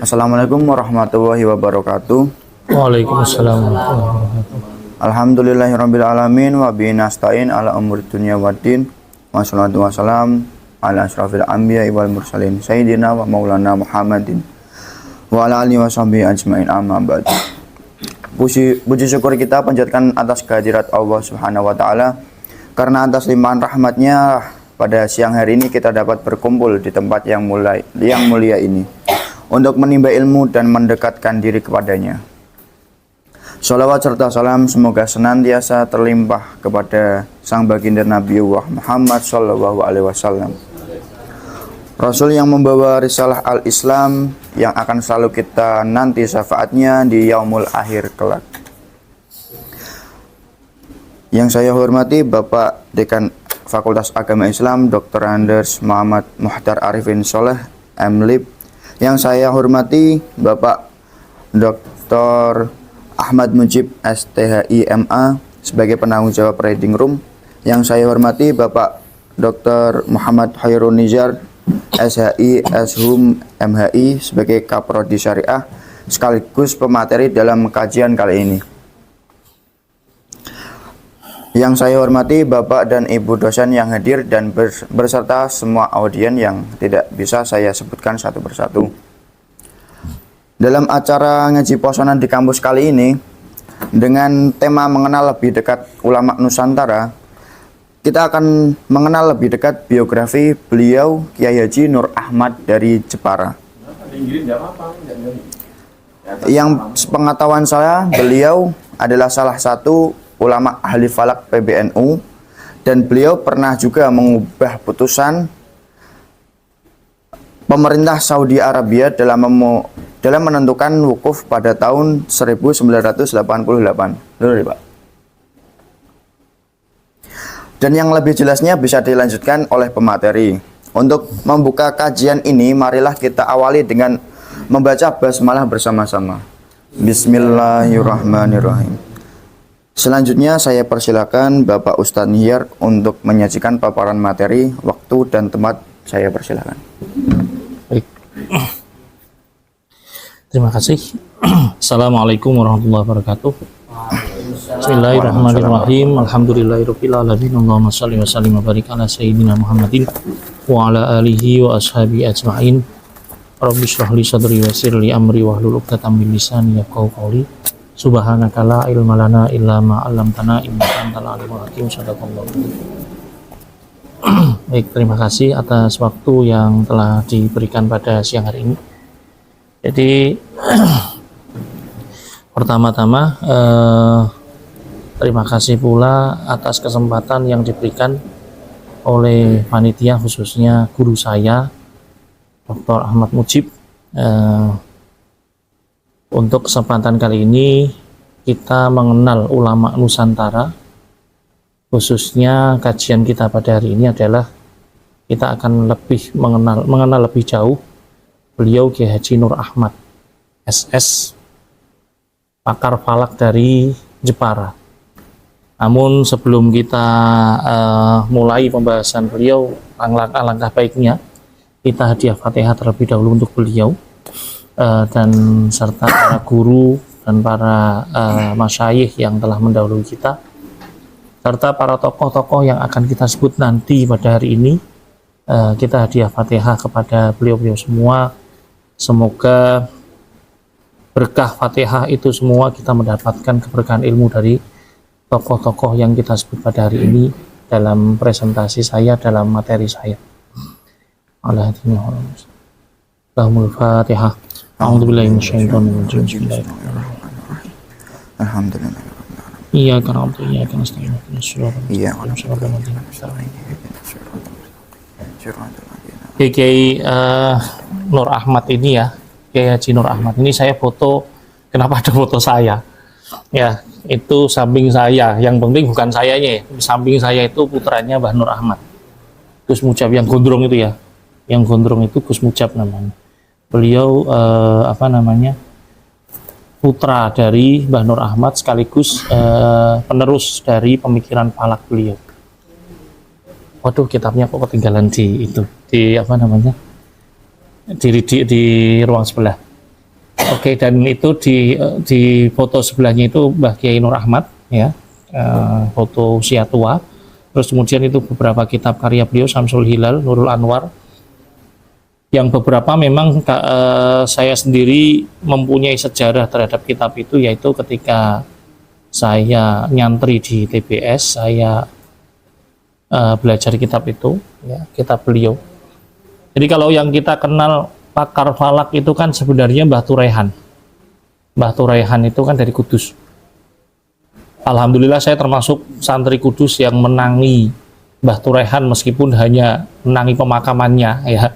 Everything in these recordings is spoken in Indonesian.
Assalamualaikum warahmatullahi wabarakatuh. Waalaikumsalam warahmatullahi wabarakatuh. Alhamdulillahirabbil alamin wa bihi nasta'in ala umuri dunya waddin. Wassalatu wassalam ala asyrafil anbiya'i wal mursalin sayyidina wa maulana Muhammadin wa ala alihi washabihi ajmain, amma ba'd. Puji syukur kita panjatkan atas kehadirat Allah Subhanahu wa taala, karena atas limpahan rahmatnya pada siang hari ini kita dapat berkumpul di tempat yang mulia ini untuk menimba ilmu dan mendekatkan diri kepadanya. Sholawat serta salam semoga senantiasa terlimpah kepada sang baginda Nabiullah Muhammad Sallallahu Alaihi Wasallam, Rasul yang membawa risalah al-Islam yang akan selalu kita nanti syafaatnya di yaumul akhir kelak. Yang saya hormati Bapak Dekan Fakultas Agama Islam Dr. Andes Muhammad Muhtar Arifin Soleh M.Lib. Yang saya hormati Bapak Dr. Ahmad Mujib STHI MA sebagai penanggung jawab Reading Room. Yang saya hormati Bapak Dr. Muhammad Hairun Nizar SHI Shum MHI sebagai Kaprodi Syariah sekaligus pemateri dalam kajian kali ini. Yang saya hormati Bapak dan Ibu dosen yang hadir dan berserta semua audien yang tidak bisa saya sebutkan satu persatu. Dalam acara ngaji posonan di kampus kali ini, dengan tema mengenal lebih dekat ulama Nusantara, kita akan mengenal lebih dekat biografi beliau Kiai Haji Nur Ahmad dari Jepara. Yang sepengetahuan saya, beliau adalah salah satu ulama ahli falak PBNU, dan beliau pernah juga mengubah putusan pemerintah Saudi Arabia dalam menentukan wukuf pada tahun 1988. Betul, Pak? Dan yang lebih jelasnya bisa dilanjutkan oleh pemateri. Untuk membuka kajian ini, marilah kita awali dengan membaca basmalah bersama-sama. Bismillahirrahmanirrahim. Selanjutnya saya persilakan Bapak Ustadz Nihyar untuk menyajikan paparan materi. Waktu dan tempat saya persilakan. Baik. Terima kasih. Assalamualaikum warahmatullahi wabarakatuh. Bismillahirrahmanirrahim. Alhamdulillahirabbil alamin. Allahumma shalli wa sallim wa barik ala sayyidina Muhammadin wa ala alihi wa ashabihi ajmain. Rabbi shrah li sadri wa yassir li amri wahlul 'uqdatam min lisani yafqahu qawli. Subhanaka la ilma lana illa ma 'allamtana innaka antal alimul hakim. Shadaqallahu. Baik, terima kasih atas waktu yang telah diberikan pada siang hari ini. Jadi pertama-tama terima kasih pula atas kesempatan yang diberikan oleh panitia, khususnya guru saya Dr. Ahmad Mujib. Untuk kesempatan kali ini kita mengenal ulama Nusantara, khususnya kajian kita pada hari ini adalah kita akan lebih mengenal lebih jauh beliau Kiai Haji Nur Ahmad SS, pakar falak dari Jepara. Namun sebelum kita mulai pembahasan beliau, alangkah baiknya kita hadiah Fatihah terlebih dahulu untuk beliau dan serta para guru dan para masyayikh yang telah mendahului kita, serta para tokoh-tokoh yang akan kita sebut nanti pada hari ini. Kita hadiah Fatihah kepada beliau-beliau semua. Semoga berkah Fatihah itu semua kita mendapatkan keberkahan ilmu dari tokoh-tokoh yang kita sebut pada hari ini dalam presentasi saya, dalam materi saya. Allahumul Fatihah. A'udzubillahi minasyaitonir rajim. Bismillahirrahmanirrahim. Alhamdulillah. Iyyaka na'budu wa iyyaka nasta'in. Kiai Nur Ahmad ini ya, Kiai Haji Nur Ahmad ini saya foto. Kenapa ada foto saya? Ya, itu samping saya. Yang penting bukan sayanya. Samping saya itu putranya Mbah Nur Ahmad, Gus Mujab yang gondrong itu ya. Yang gondrong itu Gus Mujab namanya. Beliau putra dari Mbah Nur Ahmad sekaligus penerus dari pemikiran falak beliau. Waduh, kitabnya kok ketinggalan di itu, di ruang sebelah. Oke, dan itu di foto sebelahnya itu Mbah Kiai Nur Ahmad, ya, foto usia tua. Terus kemudian itu beberapa kitab karya beliau, Syamsul Hilal, Nurul Anwar. Yang beberapa memang saya sendiri mempunyai sejarah terhadap kitab itu, yaitu ketika saya nyantri di TBS, saya belajar kitab itu, ya, kitab beliau. Jadi kalau yang kita kenal pakar falak itu kan sebenarnya Mbah Turehan. Mbah Turehan itu kan dari Kudus. Alhamdulillah saya termasuk santri Kudus yang menangi Mbah Turehan meskipun hanya menangi pemakamannya, ya.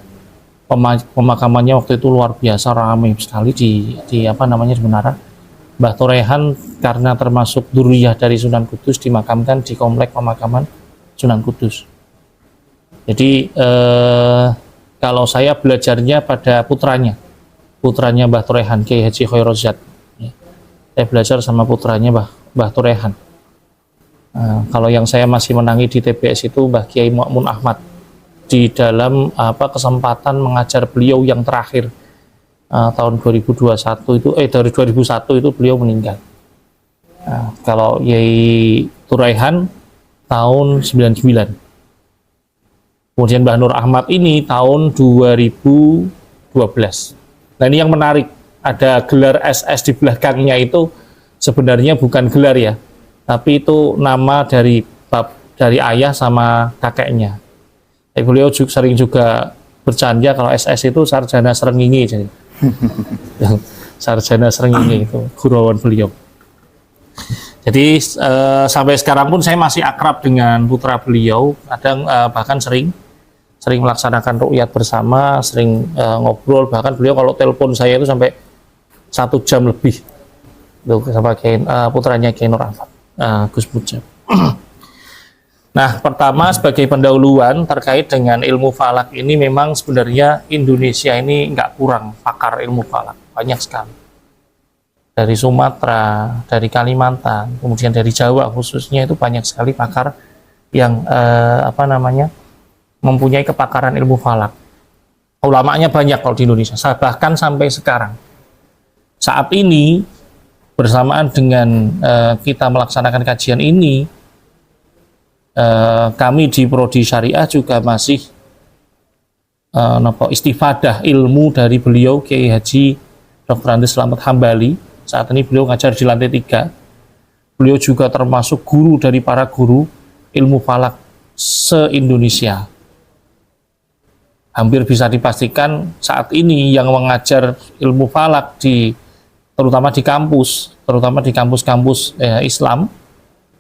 Pemakamannya waktu itu luar biasa ramai sekali di apa namanya di Menara. Mbah Turehan karena termasuk duriyah dari Sunan Kudus dimakamkan di komplek pemakaman Sunan Kudus. Jadi kalau saya belajarnya pada putranya Mbah Turehan, Kiai Haji Khairozzat. Ya. Saya belajar sama putranya Mbah Turehan. Kalau yang saya masih menangi di TBS itu Mbah Kiai Mu'mun Ahmad, di dalam kesempatan mengajar beliau yang terakhir tahun 2021 itu dari 2001 itu beliau meninggal. Kalau Yai Turehan tahun 99. Kemudian Mbah Nur Ahmad ini tahun 2012. Nah, ini yang menarik, ada gelar SS di belakangnya itu sebenarnya bukan gelar, ya, tapi itu nama dari ayah sama kakeknya. Beliau sering juga bercanda kalau SS itu sarjana srengenge, jadi yang sarjana srengenge itu gurauan beliau. Jadi sampai sekarang pun saya masih akrab dengan putra beliau, kadang bahkan sering melaksanakan ruqyat bersama, sering ngobrol, bahkan beliau kalau telepon saya itu sampai 1 jam lebih itu sama putranya Kiai Nur Ahmad, Gus Mujab. Nah, pertama sebagai pendahuluan terkait dengan ilmu falak ini, memang sebenarnya Indonesia ini nggak kurang pakar ilmu falak, banyak sekali. Dari Sumatera, dari Kalimantan, kemudian dari Jawa khususnya itu banyak sekali pakar yang mempunyai kepakaran ilmu falak. Ulamanya banyak kalau di Indonesia, bahkan sampai sekarang. Saat ini bersamaan dengan kita melaksanakan kajian ini, kami di Prodi Syariah juga masih istifadah ilmu dari beliau Kiai Haji Dr. Andes Slamet Hambali. Saat ini beliau ngajar di lantai 3. Beliau juga termasuk guru dari para guru ilmu falak se-Indonesia. Hampir bisa dipastikan saat ini yang mengajar ilmu falak terutama di kampus-kampus Islam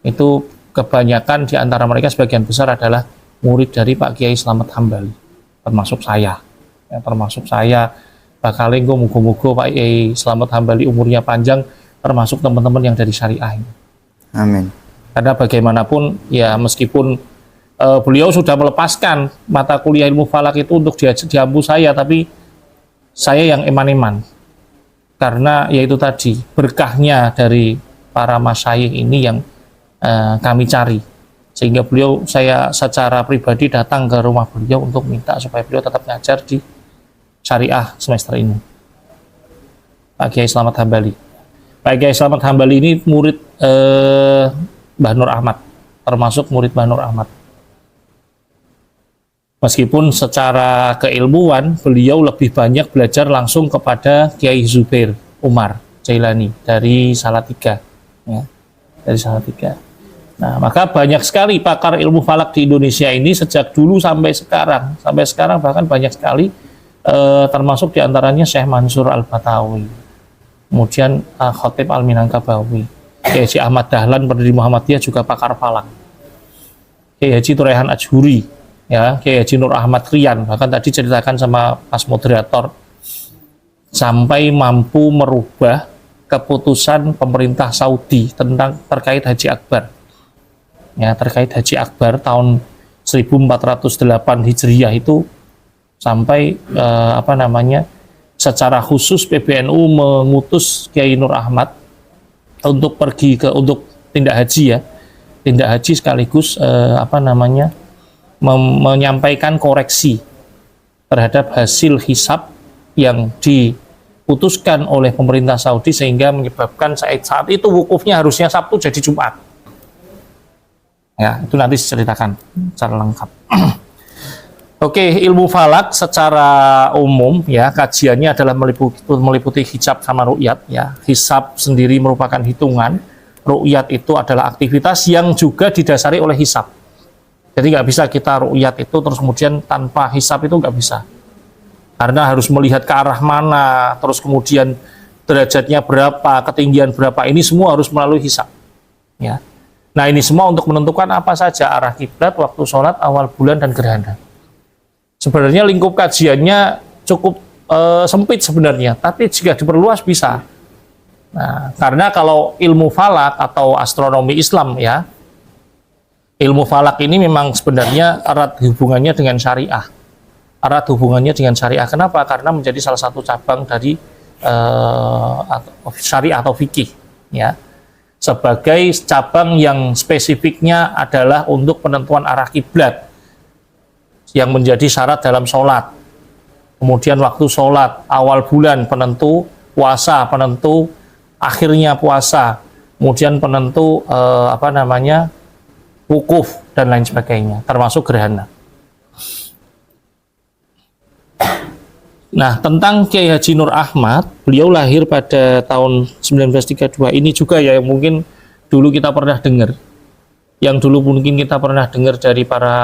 itu kebanyakan di antara mereka, sebagian besar adalah murid dari Pak Kiai Slamet Hambali, termasuk saya. Bakal mugo-mugo Pak Kiai Slamet Hambali umurnya panjang, termasuk teman-teman yang dari syariah ini. Amin. Karena bagaimanapun ya, meskipun beliau sudah melepaskan mata kuliah ilmu falak itu untuk diampu saya, tapi saya yang eman-eman. Karena yaitu tadi berkahnya dari para masyayikh ini yang kami cari, sehingga saya secara pribadi datang ke rumah beliau untuk minta supaya beliau tetap ngajar di syariah semester ini. Pak Kiai Slamet Hambali. Pak Kiai Slamet Hambali ini murid Mbah Nur Ahmad, termasuk murid Mbah Nur Ahmad. Meskipun secara keilmuan beliau lebih banyak belajar langsung kepada Kiai Zubair Umar Jailani dari Salatiga, ya, dari Salatiga. Nah, maka banyak sekali pakar ilmu falak di Indonesia ini sejak dulu sampai sekarang bahkan banyak sekali, termasuk diantaranya Syekh Mansur Al-Batawi, kemudian Khotib Al-Minangkabawi, Kiai Haji Ahmad Dahlan pendiri Muhammadiyah juga pakar falak, Kiai Haji Turehan Ajhuri, ya, Kiai Haji Nur Ahmad Rian, bahkan tadi ceritakan sama Mas moderator, sampai mampu merubah keputusan pemerintah Saudi terkait Haji Akbar. Ya, terkait Haji Akbar tahun 1408 Hijriah itu sampai secara khusus PBNU mengutus Kiai Nur Ahmad untuk untuk tindak haji sekaligus menyampaikan koreksi terhadap hasil hisab yang diputuskan oleh pemerintah Saudi sehingga menyebabkan saat itu wukufnya harusnya Sabtu jadi Jumat. Ya, itu nanti diceritakan secara lengkap. Oke, ilmu falak secara umum ya kajiannya adalah meliputi hisab sama ru'yat ya. Hisab sendiri merupakan hitungan, ru'yat itu adalah aktivitas yang juga didasari oleh hisab. Jadi nggak bisa kita ru'yat itu terus kemudian tanpa hisab itu nggak bisa. Karena harus melihat ke arah mana, terus kemudian derajatnya berapa, ketinggian berapa, ini semua harus melalui hisab. Ya. Nah ini semua untuk menentukan apa saja arah kiblat, waktu sholat, awal bulan, dan gerhana. Sebenarnya lingkup kajiannya cukup sempit sebenarnya, tapi jika diperluas bisa. Nah, karena kalau ilmu falak atau astronomi Islam ya, ilmu falak ini memang sebenarnya erat hubungannya dengan syariah. Erat hubungannya dengan syariah. Kenapa? Karena menjadi salah satu cabang dari syariah atau fikih ya. Sebagai cabang yang spesifiknya adalah untuk penentuan arah kiblat yang menjadi syarat dalam sholat, kemudian waktu sholat, awal bulan penentu, puasa penentu, akhirnya puasa, kemudian penentu wukuf dan lain sebagainya, termasuk gerhana. Nah, tentang Kiai Haji Nur Ahmad, beliau lahir pada tahun 1932. Ini juga ya yang mungkin dulu kita pernah dengar. Yang dulu mungkin kita pernah dengar dari para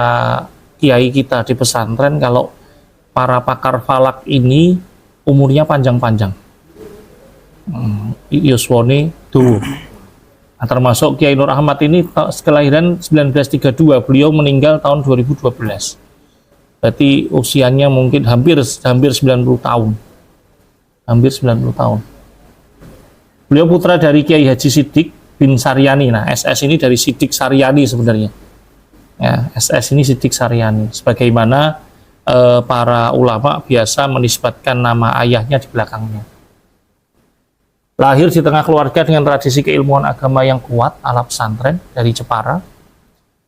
kiai kita di pesantren, kalau para pakar falak ini umurnya panjang-panjang. Yuswone tuh. Nah, termasuk Kiai Nur Ahmad ini kelahiran 1932, beliau meninggal tahun 2012. Berarti usianya mungkin hampir 90 tahun. Hampir 90 tahun. Beliau putra dari Kiai Haji Siddiq bin Saryani. Nah, SS ini dari Siddiq Saryani sebenarnya. Ya, SS ini Siddiq Saryani. Sebagaimana para ulama biasa menisbatkan nama ayahnya di belakangnya. Lahir di tengah keluarga dengan tradisi keilmuan agama yang kuat ala pesantren dari Jepara.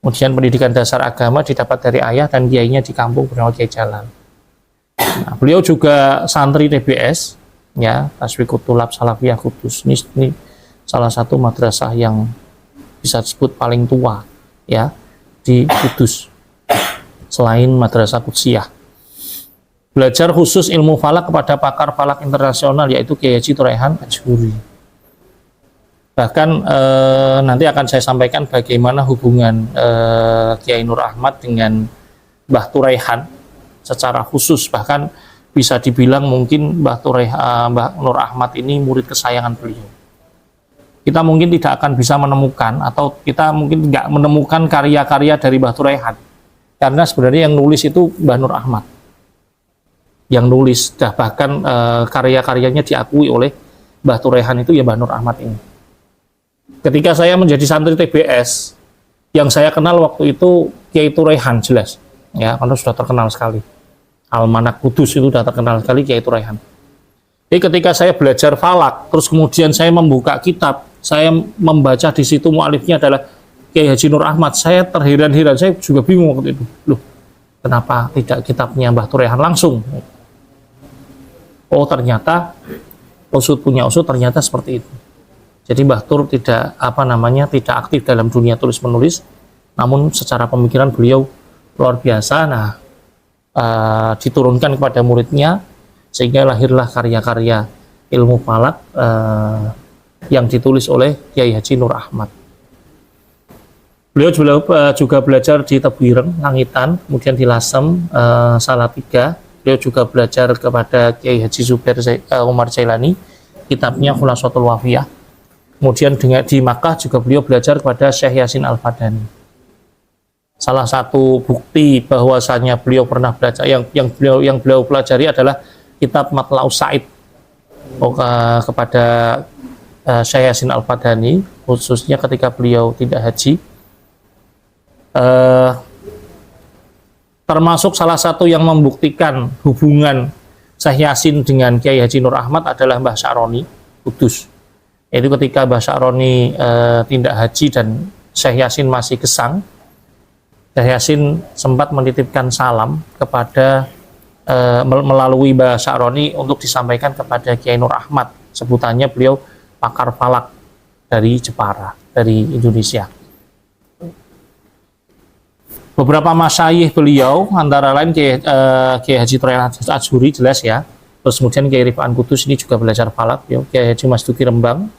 Kemudian pendidikan dasar agama didapat dari ayah dan kiainya di kampung bernama Kiai Jalan. Nah, beliau juga santri TBS, ya, Taswiqut Thulab Salafiyah Kudus. Ini salah satu madrasah yang bisa disebut paling tua, ya, di Kudus, selain madrasah Qudsiyah. Belajar khusus ilmu falak kepada pakar falak internasional yaitu Kiai Haji Turaihan Ajhuri. Bahkan nanti akan saya sampaikan bagaimana hubungan Kiai Nur Ahmad dengan Mbah Turaihan secara khusus. Bahkan bisa dibilang mungkin Mbah Nur Ahmad ini murid kesayangan beliau. Kita mungkin tidak akan bisa menemukan atau kita mungkin nggak menemukan karya-karya dari Mbah Turaihan. Karena sebenarnya yang nulis itu Mbah Nur Ahmad. Yang nulis, bahkan karya-karyanya diakui oleh Mbah Turaihan itu ya Mbah Nur Ahmad ini. Ketika saya menjadi santri TBS, yang saya kenal waktu itu Kiai Turaihan jelas, ya, karena sudah terkenal sekali. Almanak Kudus itu sudah terkenal sekali Kiai Turaihan. Jadi ketika saya belajar falak, terus kemudian saya membuka kitab, saya membaca di situ mualifnya adalah Kiai Haji Nur Ahmad, saya terheran-heran, saya juga bingung waktu itu. Loh, kenapa tidak kitabnya Mbah Turaihan langsung? Oh, ternyata usut punya usut, ternyata seperti itu. Jadi Mbah Tur tidak tidak aktif dalam dunia tulis menulis, namun secara pemikiran beliau luar biasa. Nah, diturunkan kepada muridnya sehingga lahirlah karya-karya ilmu falak yang ditulis oleh Kiai Haji Nur Ahmad. Beliau juga belajar di Tebuireng, Langitan, kemudian di Lasem, Salatiga. Beliau juga belajar kepada Kiai Haji Zubair Umar Jailani, kitabnya Khulasatul Wafiyah. Kemudian di Makkah juga beliau belajar kepada Syekh Yasin Al-Fadani. Salah satu bukti bahwasanya beliau pernah belajar yang beliau pelajari adalah kitab Matla'us Sa'id kepada Syekh Yasin Al-Fadani, khususnya ketika beliau tidak haji. Termasuk salah satu yang membuktikan hubungan Syekh Yasin dengan Kiai Haji Nur Ahmad adalah Mbah Sya'roni Kudus. Itu ketika Mbah Sya'roni tidak haji dan Syekh Yasin masih gesang, Syekh Yasin sempat menitipkan salam kepada melalui Mbah Sya'roni untuk disampaikan kepada Kiai Nur Ahmad. Sebutannya beliau pakar falak dari Jepara, dari Indonesia. Beberapa masyayikh beliau, antara lain Kiai Haji Troyan Atsuri, jelas ya. Terus kemudian Kiai Rifan Kudus ini juga belajar falak, Kiai Haji Masduki Rembang.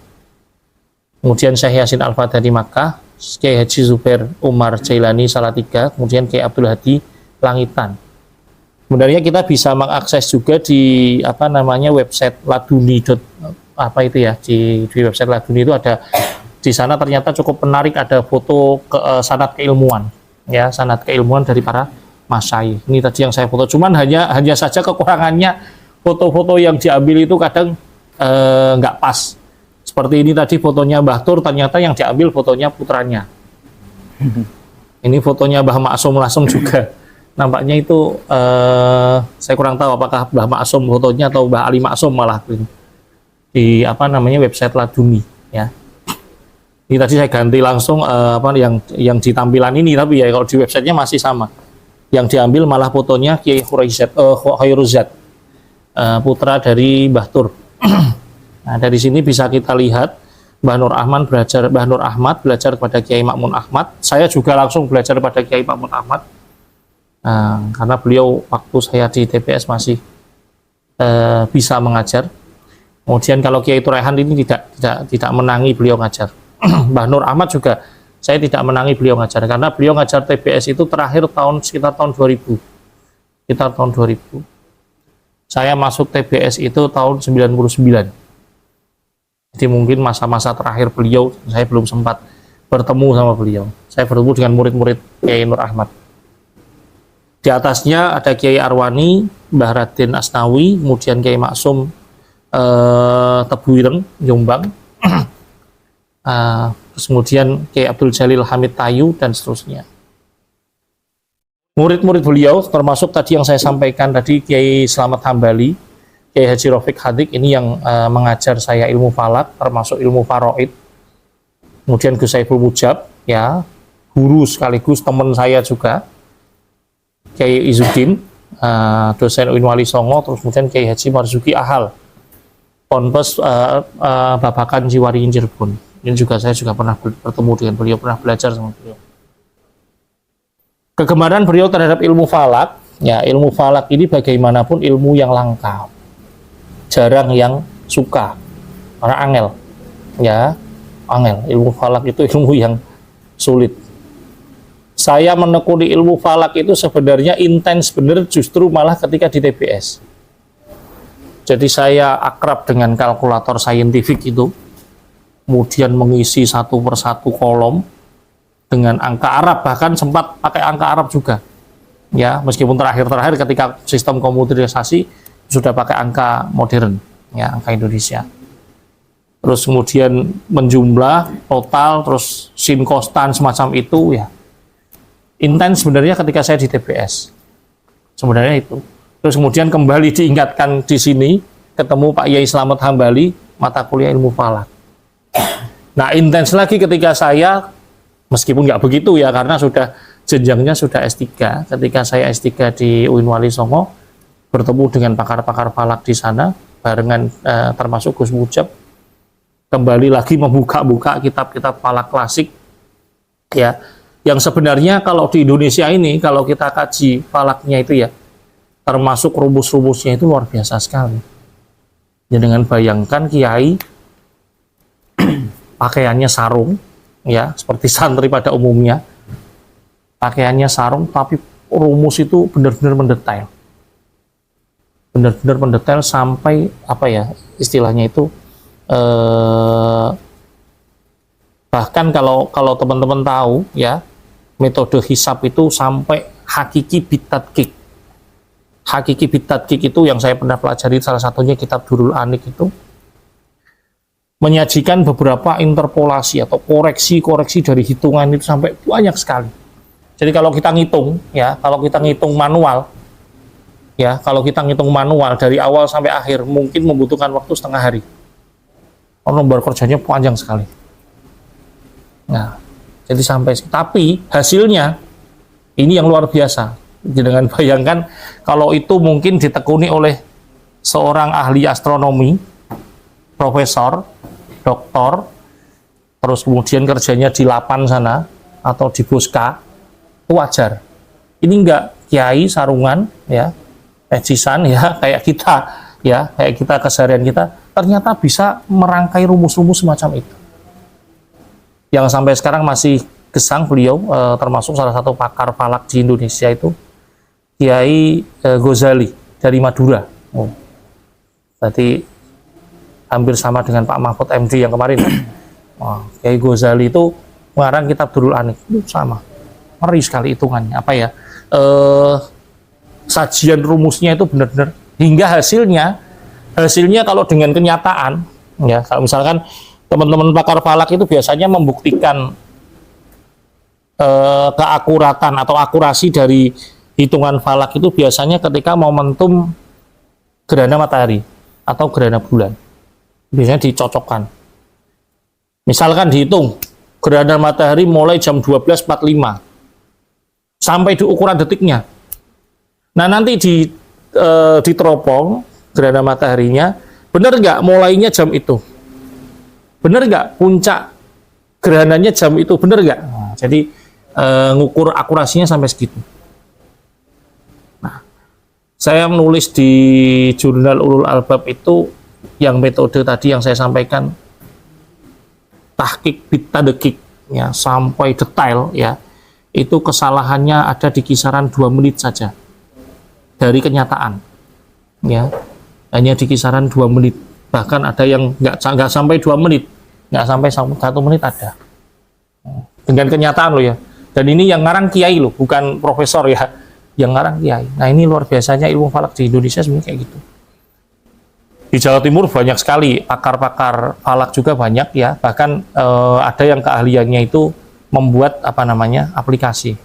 Kemudian Syekh Yasin Al-Fatah di Makkah, Kiai Haji Zubair Umar Jailani Salatiga, kemudian Kiai Abdul Hadi Langitan. Sebenarnya kita bisa mengakses juga di website laduni. Di website Laduni itu ada, di sana ternyata cukup menarik, ada foto sanad keilmuan, ya, sanad keilmuan dari para masyayikh. Ini tadi yang saya foto, cuman hanya saja kekurangannya foto-foto yang diambil itu kadang nggak pas. Seperti ini tadi fotonya Mbah Tur, ternyata yang diambil fotonya putranya. Ini fotonya Mbah Maksum langsung juga. Nampaknya itu saya kurang tahu apakah Mbah Maksum fotonya atau Mbah Ali Maksum malah di website Laduni, ya. Ini tadi saya ganti langsung yang di tampilan ini, tapi ya kalau di websitenya masih sama. Yang diambil malah fotonya Kiai Khairuzat, putra dari Mbah Tur. Nah, dari sini bisa kita lihat Mbah Nur Ahmad belajar kepada Kiai Makmun Ahmad. Saya juga langsung belajar pada Kiai Makmun Ahmad. Karena beliau waktu saya di TPS masih bisa mengajar. Kemudian kalau Kiai Turehan ini tidak menangi beliau ngajar. Mbah Nur Ahmad juga saya tidak menangi beliau ngajar, karena beliau ngajar TPS itu terakhir sekitar tahun 2000. Sekitar tahun 2000. Saya masuk TPS itu tahun 99. Jadi mungkin masa-masa terakhir beliau, saya belum sempat bertemu sama beliau. Saya bertemu dengan murid-murid Kiai Nur Ahmad. Di atasnya ada Kiai Arwani, Mbah Raden Asnawi, kemudian Kiai Maksum Tebuireng, Jombang, terus kemudian Kiai Abdul Jalil Hamid Tayu, dan seterusnya. Murid-murid beliau, termasuk tadi yang saya sampaikan tadi, Kiai Slamet Hambali, Kiai Haji Rafiq Hadik, ini yang mengajar saya ilmu falak, termasuk ilmu faraid. Kemudian Gus Saiful Mujab, ya, guru sekaligus teman saya juga. Kiai Izuddin, dosen UIN Wali Songo, terus kemudian Kiai Haji Marzuki Ahal, Ponpes Babakan Ciwaringin Cirebon. Ini juga saya pernah bertemu dengan beliau, pernah belajar sama beliau. Kegemaran beliau terhadap ilmu falak, ya, ilmu falak ini bagaimanapun ilmu yang langka, jarang yang suka, karena angel, ya, angel. Ilmu falak itu ilmu yang sulit. Saya menekuni ilmu falak itu sebenarnya intens bener justru malah ketika di TPS. Jadi saya akrab dengan kalkulator saintifik itu, kemudian mengisi satu persatu kolom dengan angka Arab, bahkan sempat pakai angka Arab juga. Ya, meskipun terakhir ketika sistem komputerisasi sudah pakai angka modern, ya, angka Indonesia. Terus kemudian menjumlah total, terus sin kostan semacam itu, ya. Intens sebenarnya ketika saya di TPS. Sebenarnya itu. Terus kemudian kembali diingatkan di sini, ketemu Pak Yai Slamet Hambali, mata kuliah ilmu falak. Nah, intens lagi ketika saya, meskipun nggak begitu ya, karena jenjangnya sudah S3. Ketika saya S3 di UIN Wali Songo, bertemu dengan pakar-pakar falak di sana, barengan termasuk Gus Mujab, kembali lagi membuka-buka kitab-kitab falak klasik, ya, yang sebenarnya kalau di Indonesia ini, kalau kita kaji falaknya itu ya, termasuk rumus-rumusnya itu luar biasa sekali. Ya, dengan bayangkan kiai pakaiannya sarung, ya, seperti santri pada umumnya, pakaiannya sarung, tapi rumus itu benar-benar mendetail. Benar-benar mendetail sampai istilahnya itu bahkan kalau teman-teman tahu, ya, metode hisab itu sampai hakiki bitadqiq. Hakiki bitadqiq itu yang saya pernah pelajari, salah satunya kitab Durul Anik itu menyajikan beberapa interpolasi atau koreksi-koreksi dari hitungan itu sampai banyak sekali. Jadi kalau kita ngitung, ya, kalau kita ngitung manual dari awal sampai akhir mungkin membutuhkan waktu setengah hari. Nomor kerjanya panjang sekali. Nah, jadi tapi hasilnya ini yang luar biasa. Dengan bayangkan kalau itu mungkin ditekuni oleh seorang ahli astronomi, profesor, doktor, terus kemudian kerjanya di Lapan sana atau di Boska, itu wajar. Ini enggak kiai sarungan ya, pecisan ya, kayak kita keseharian kita, ternyata bisa merangkai rumus-rumus semacam itu. Yang sampai sekarang masih gesang beliau, termasuk salah satu pakar falak di Indonesia itu Kiai Ghazali dari Madura. Berarti hampir sama dengan Pak Mahfud MD yang kemarin. Kiai Ghazali itu mengarang kitab Durrul Anik, itu sama. Ngeri sekali hitungannya. Apa ya? Sajian rumusnya itu benar-benar hingga hasilnya kalau dengan kenyataan ya, kalau misalkan teman-teman pakar falak itu biasanya membuktikan keakuratan atau akurasi dari hitungan falak itu biasanya ketika momentum gerhana matahari atau gerhana bulan. Biasanya dicocokkan. Misalkan dihitung gerhana matahari mulai jam 12.45 sampai di ukuran detiknya. Nah, nanti diteropong gerhana mataharinya, benar nggak mulainya jam itu? Benar nggak puncak gerhananya jam itu? Benar nggak? Nah, jadi ngukur akurasinya sampai segitu. Nah, saya menulis di jurnal Ulul Albab itu yang metode tadi yang saya sampaikan, tahqiq bit tadqiq ya, sampai detail ya. Itu kesalahannya ada di kisaran 2 menit saja dari kenyataan ya, hanya di kisaran 2 menit, bahkan ada yang nggak sampai 2 menit, nggak sampai 1 menit ada dengan kenyataan loh ya. Dan ini yang ngarang kiai loh, bukan profesor ya, yang ngarang kiai. Nah, ini luar biasanya ilmu falak di Indonesia sebenarnya kayak gitu. Di Jawa Timur banyak sekali pakar-pakar falak juga banyak ya, bahkan ada yang keahliannya itu membuat aplikasi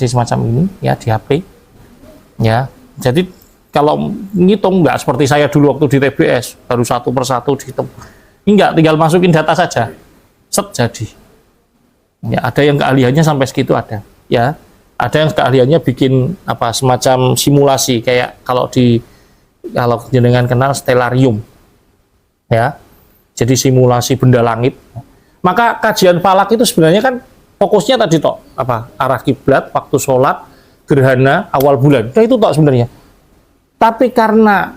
semacam ini ya di HP ya. Jadi kalau ngitung nggak seperti saya dulu waktu di TBS baru satu persatu dihitung, enggak, tinggal masukin data saja set jadi ya. Ada yang keahliannya sampai segitu ada ya, ada yang keahliannya bikin semacam simulasi kayak kalau jenengan kenal stellarium ya, jadi simulasi benda langit. Maka kajian falak itu sebenarnya kan fokusnya tadi arah kiblat, waktu sholat, gerhana, awal bulan. Nah, itu sebenarnya. Tapi karena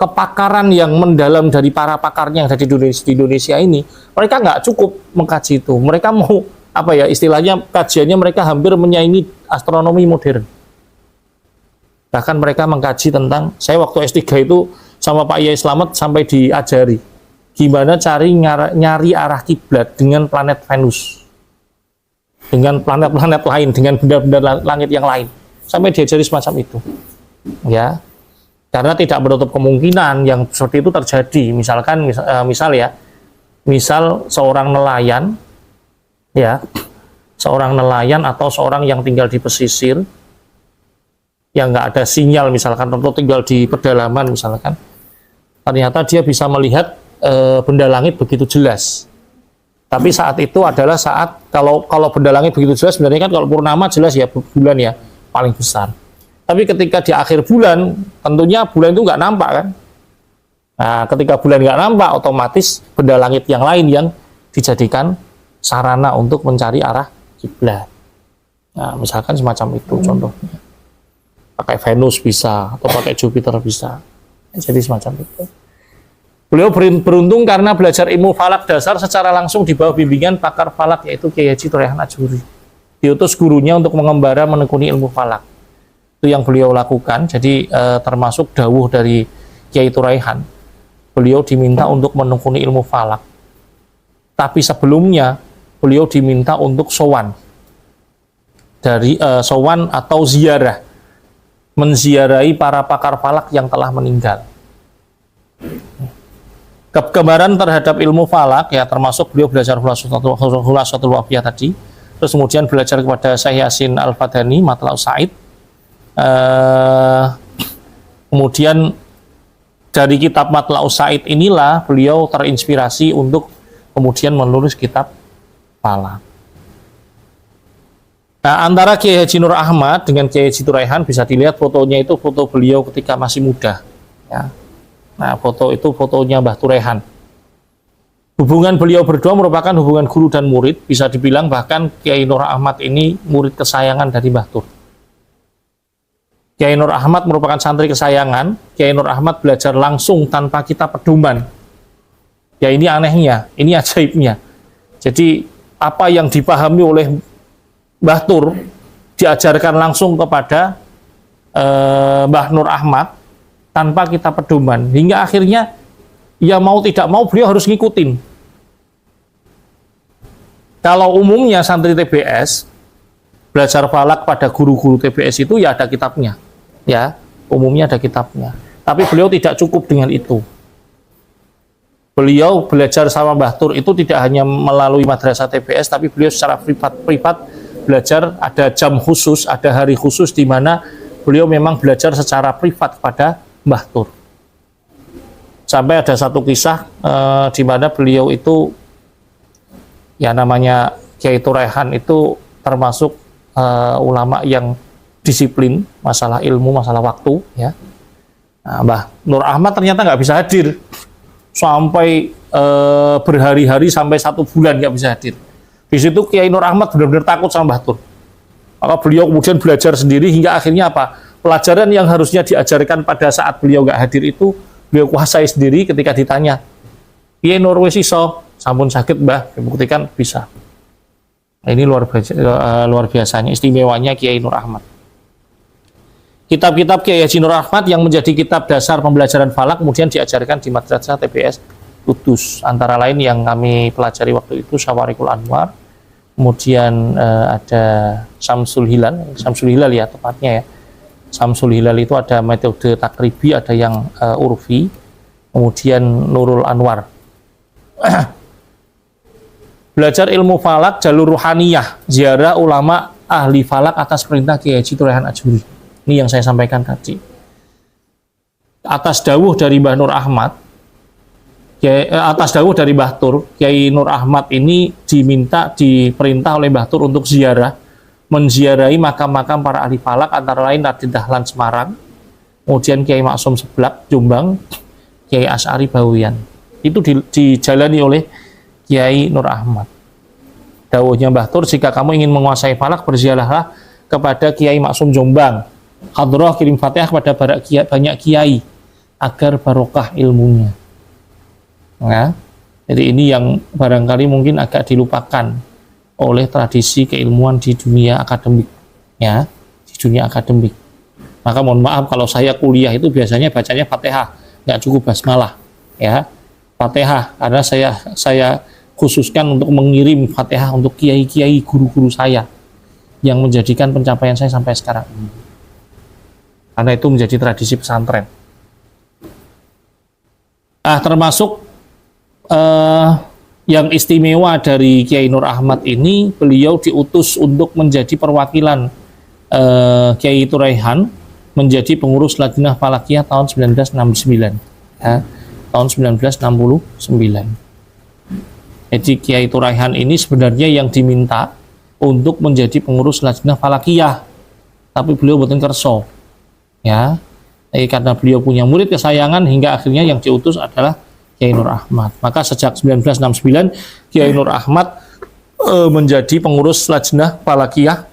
kepakaran yang mendalam dari para pakarnya yang ada di Indonesia ini, mereka nggak cukup mengkaji itu. Mereka mau istilahnya kajiannya mereka hampir menyaingi astronomi modern. Bahkan mereka mengkaji tentang, saya waktu S3 itu sama Pak Yai Slamet sampai diajari gimana cari nyari arah kiblat dengan planet Venus, dengan planet-planet lain, dengan benda-benda langit yang lain, sampai diajari semacam itu ya. Karena tidak menutup kemungkinan yang seperti itu terjadi. Misalkan misal seorang nelayan ya, seorang nelayan atau seorang yang tinggal di pesisir yang nggak ada sinyal misalkan, atau tinggal di pedalaman misalkan, ternyata dia bisa melihat benda langit begitu jelas. Tapi saat itu adalah saat kalau benda langit begitu jelas, sebenarnya kan kalau purnama jelas ya, bulan ya paling besar. Tapi ketika di akhir bulan, tentunya bulan itu nggak nampak kan. Nah, ketika bulan nggak nampak, otomatis benda langit yang lain yang dijadikan sarana untuk mencari arah kiblat. Nah, misalkan semacam itu contohnya. Pakai Venus bisa, atau pakai Jupiter bisa. Jadi semacam itu. Beliau beruntung karena belajar ilmu falak dasar secara langsung di bawah bimbingan pakar falak, yaitu Kiai Haji Turaihan Ajuri. Diutus gurunya untuk mengembara menekuni ilmu falak. Itu yang beliau lakukan. Jadi termasuk dawuh dari Kiai Turaihan. Beliau diminta untuk menekuni ilmu falak. Tapi sebelumnya beliau diminta untuk sowan. Dari sowan atau ziarah. Menziarahi para pakar falak yang telah meninggal. Kegambaran terhadap ilmu falak ya, termasuk beliau belajar Khulasatul Wafiyah tadi, terus kemudian belajar kepada Syekh Yasin Al-Fadani, Matla'us Sa'id, kemudian dari kitab Matla'us Sa'id inilah beliau terinspirasi untuk kemudian menulis kitab falak. Nah, antara Kiai Haji Nur Ahmad dengan Kiai Haji Turaihan bisa dilihat fotonya itu foto beliau ketika masih muda. Ya. Nah, foto itu fotonya Mbah Turaihan. Hubungan beliau berdua merupakan hubungan guru dan murid. Bisa dibilang bahkan Kiai Nur Ahmad ini murid kesayangan dari Mbah Tur. Kiai Nur Ahmad merupakan santri kesayangan. Kiai Nur Ahmad belajar langsung tanpa kitab pedoman. Ya ini anehnya, ini ajaibnya. Jadi apa yang dipahami oleh Mbah Tur diajarkan langsung kepada Mbah Nur Ahmad tanpa kitab pedoman, hingga akhirnya ya mau tidak mau beliau harus ngikutin. Kalau umumnya santri TBS belajar falak pada guru-guru TBS itu ya ada kitabnya, ya umumnya ada kitabnya. Tapi beliau tidak cukup dengan itu. Beliau belajar sama Mbah Tur itu tidak hanya melalui madrasah TBS, tapi beliau secara privat belajar, ada jam khusus, ada hari khusus di mana beliau memang belajar secara privat kepada Mbah Tur. Sampai ada satu kisah di mana beliau itu, ya namanya Kiai Turaihan itu termasuk ulama yang disiplin masalah ilmu, masalah waktu. Ya. Nah, Mbah Nur Ahmad ternyata nggak bisa hadir sampai berhari-hari, sampai 1 bulan nggak bisa hadir. Di situ Kiai Nur Ahmad benar-benar takut sama Mbah Tur. Maka beliau kemudian belajar sendiri hingga akhirnya apa? Pelajaran yang harusnya diajarkan pada saat beliau nggak hadir itu beliau kuasai sendiri. Ketika ditanya, Kiai Nur wis iso, sampun sakit Mbah, dibuktikan bisa. Nah, ini luar biasanya, istimewanya Kiai Nur Ahmad. Kitab-kitab Kiai Haji Nur Ahmad yang menjadi kitab dasar pembelajaran falak kemudian diajarkan di madrasah TBS Kudus. Antara lain yang kami pelajari waktu itu Syawarikul Anwar, kemudian ada Samsul Hilal ya tepatnya ya. Samsul Hilal itu ada metode takribi, ada yang urfi, kemudian Nurul Anwar. Belajar ilmu falak jalur ruhaniyah, ziarah ulama ahli falak atas perintah Kiai Haji Turaihan Ajuri. Ini yang saya sampaikan tadi. Atas dawuh dari Mbah Nur Ahmad, atas dawuh dari Mbah Tur, Kiai Nur Ahmad ini diperintah oleh Mbah Tur untuk ziarah, menziarahi makam-makam para ahli falak, antara lain Raden Dahlan Semarang, kemudian Kiai Maksum Seblak Jombang, Kiai Asy'ari Bawean. Itu dijalani oleh Kiai Nur Ahmad. Dawuhnya Mbah Tur, jika kamu ingin menguasai falak, berziarahlah kepada Kiai Maksum Jombang. Hadroh kirim Fatihah kepada banyak kiai agar barokah ilmunya. Nah, jadi ini yang barangkali mungkin agak dilupakan oleh tradisi keilmuan di dunia akademik, ya, di dunia akademik. Maka mohon maaf kalau saya kuliah itu biasanya bacanya Fatihah, nggak cukup basmalah, ya, Fatihah, karena saya khususkan untuk mengirim Fatihah untuk kiai-kiai guru-guru saya yang menjadikan pencapaian saya sampai sekarang. Karena itu menjadi tradisi pesantren. Termasuk yang istimewa dari Kiai Nur Ahmad ini, beliau diutus untuk menjadi perwakilan Kiai Turaihan menjadi pengurus Lajnah Falakiyah tahun 1969. Ya, tahun 1969. Jadi Kiai Turaihan ini sebenarnya yang diminta untuk menjadi pengurus Lajnah Falakiyah, tapi beliau boten kerso. Ya, karena beliau punya murid kesayangan hingga akhirnya yang diutus adalah Kiai Nur Ahmad. Maka sejak 1969 Kiai Nur Ahmad menjadi pengurus Lajnah Falakiyah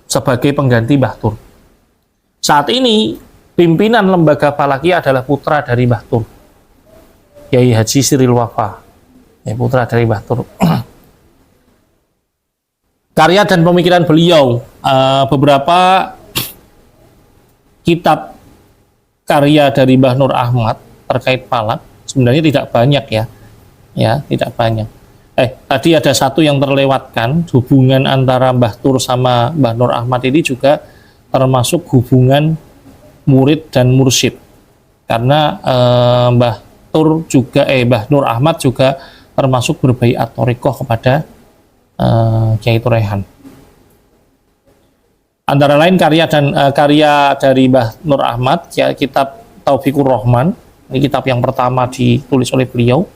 sebagai pengganti Mbah Tur. Saat ini pimpinan lembaga Falakiyah adalah putra dari Mbah Tur, Kiai Haji Siril Wafa, ya, putra dari Mbah Tur. Karya dan pemikiran beliau, beberapa kitab karya dari Mbah Nur Ahmad terkait falak sebenarnya tidak banyak, ya tidak banyak. Tadi ada satu yang terlewatkan, hubungan antara Mbah Tur sama Mbah Nur Ahmad ini juga termasuk hubungan murid dan mursyid, karena Mbah Nur Ahmad juga termasuk berbaiat thariqah kepada Kiai Turaihan. Antara lain karya dari Mbah Nur Ahmad, ya, kitab Taufikur Rahman, ini kitab yang pertama ditulis oleh beliau.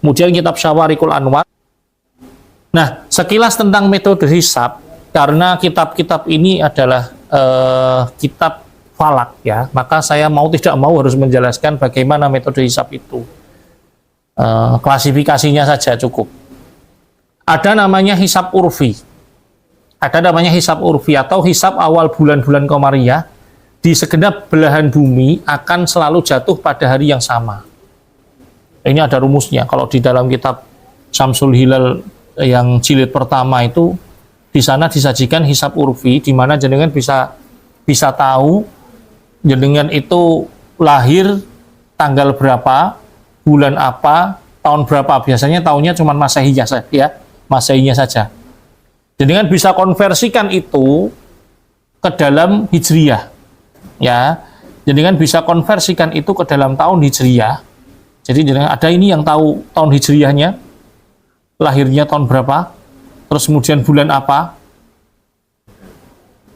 Kemudian kitab Syawarikul Anwar. Nah, sekilas tentang metode hisab, karena kitab-kitab ini adalah kitab falak ya, maka saya mau tidak mau harus menjelaskan bagaimana metode hisab itu. Klasifikasinya saja cukup. Ada namanya hisab urfi. Ada namanya hisab urfi atau hisab awal bulan-bulan Qamariyah di segenap belahan bumi akan selalu jatuh pada hari yang sama. Ini ada rumusnya. Kalau di dalam kitab Syamsul Hilal yang jilid pertama itu, di sana disajikan hisab urfi, di mana jenengan bisa tahu jenengan itu lahir tanggal berapa, bulan apa, tahun berapa. Biasanya tahunnya cuma Masehiyah saja, ya, Masehinya saja. Jenengan bisa konversikan itu ke dalam Hijriyah, ya. Jenengan bisa konversikan itu ke dalam tahun Hijriyah. Jadi jenengan ada ini yang tahu tahun Hijriyahnya, lahirnya tahun berapa, terus kemudian bulan apa.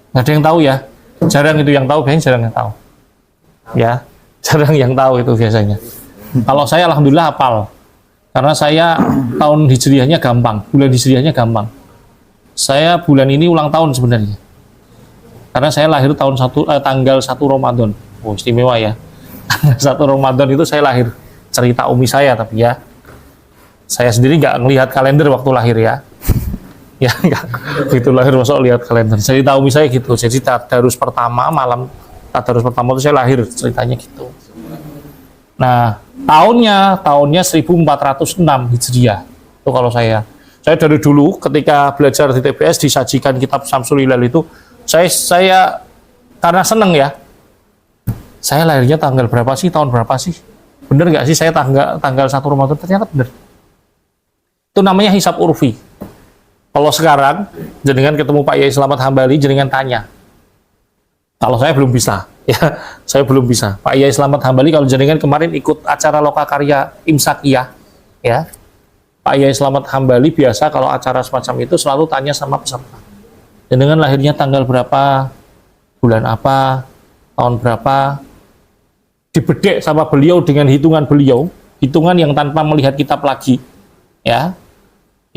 Nggak ada yang tahu ya, jarang itu yang tahu, biasanya jarang yang tahu, ya, jarang yang tahu itu biasanya. Kalau saya alhamdulillah hafal, karena saya tahun Hijriyahnya gampang, bulan Hijriyahnya gampang. Saya bulan ini ulang tahun sebenarnya, karena saya lahir tanggal 1 Ramadan. Oh, istimewa ya. 1 Ramadan itu saya lahir. Cerita umi saya, tapi ya saya sendiri nggak ngelihat kalender waktu lahir ya. Ya nggak, begitu lahir masuk lihat kalender. Cerita umi saya gitu. Jadi tadarus pertama, malam tadarus pertama itu saya lahir, ceritanya gitu. Nah, tahunnya 1406 Hijriah. Itu kalau saya dari dulu ketika belajar di TPS disajikan kitab Syamsul Hilal itu, saya karena seneng ya. Saya lahirnya tanggal berapa sih, tahun berapa sih? Bener nggak sih saya tanggal 1 Ramadan? Ternyata bener. Itu namanya hisab urfi. Kalau sekarang jenengan ketemu Pak Yai Slamet Hambali, jenengan tanya. Kalau saya belum bisa, ya, saya belum bisa. Pak Yai Slamet Hambali kalau jenengan kemarin ikut acara Lokakarya Imsakiyah, ya, Pak Yai Slamet Hambali biasa kalau acara semacam itu selalu tanya sama peserta. Jenengan lahirnya tanggal berapa, bulan apa, tahun berapa, dibedek sama beliau dengan hitungan beliau, hitungan yang tanpa melihat kitab lagi, ya,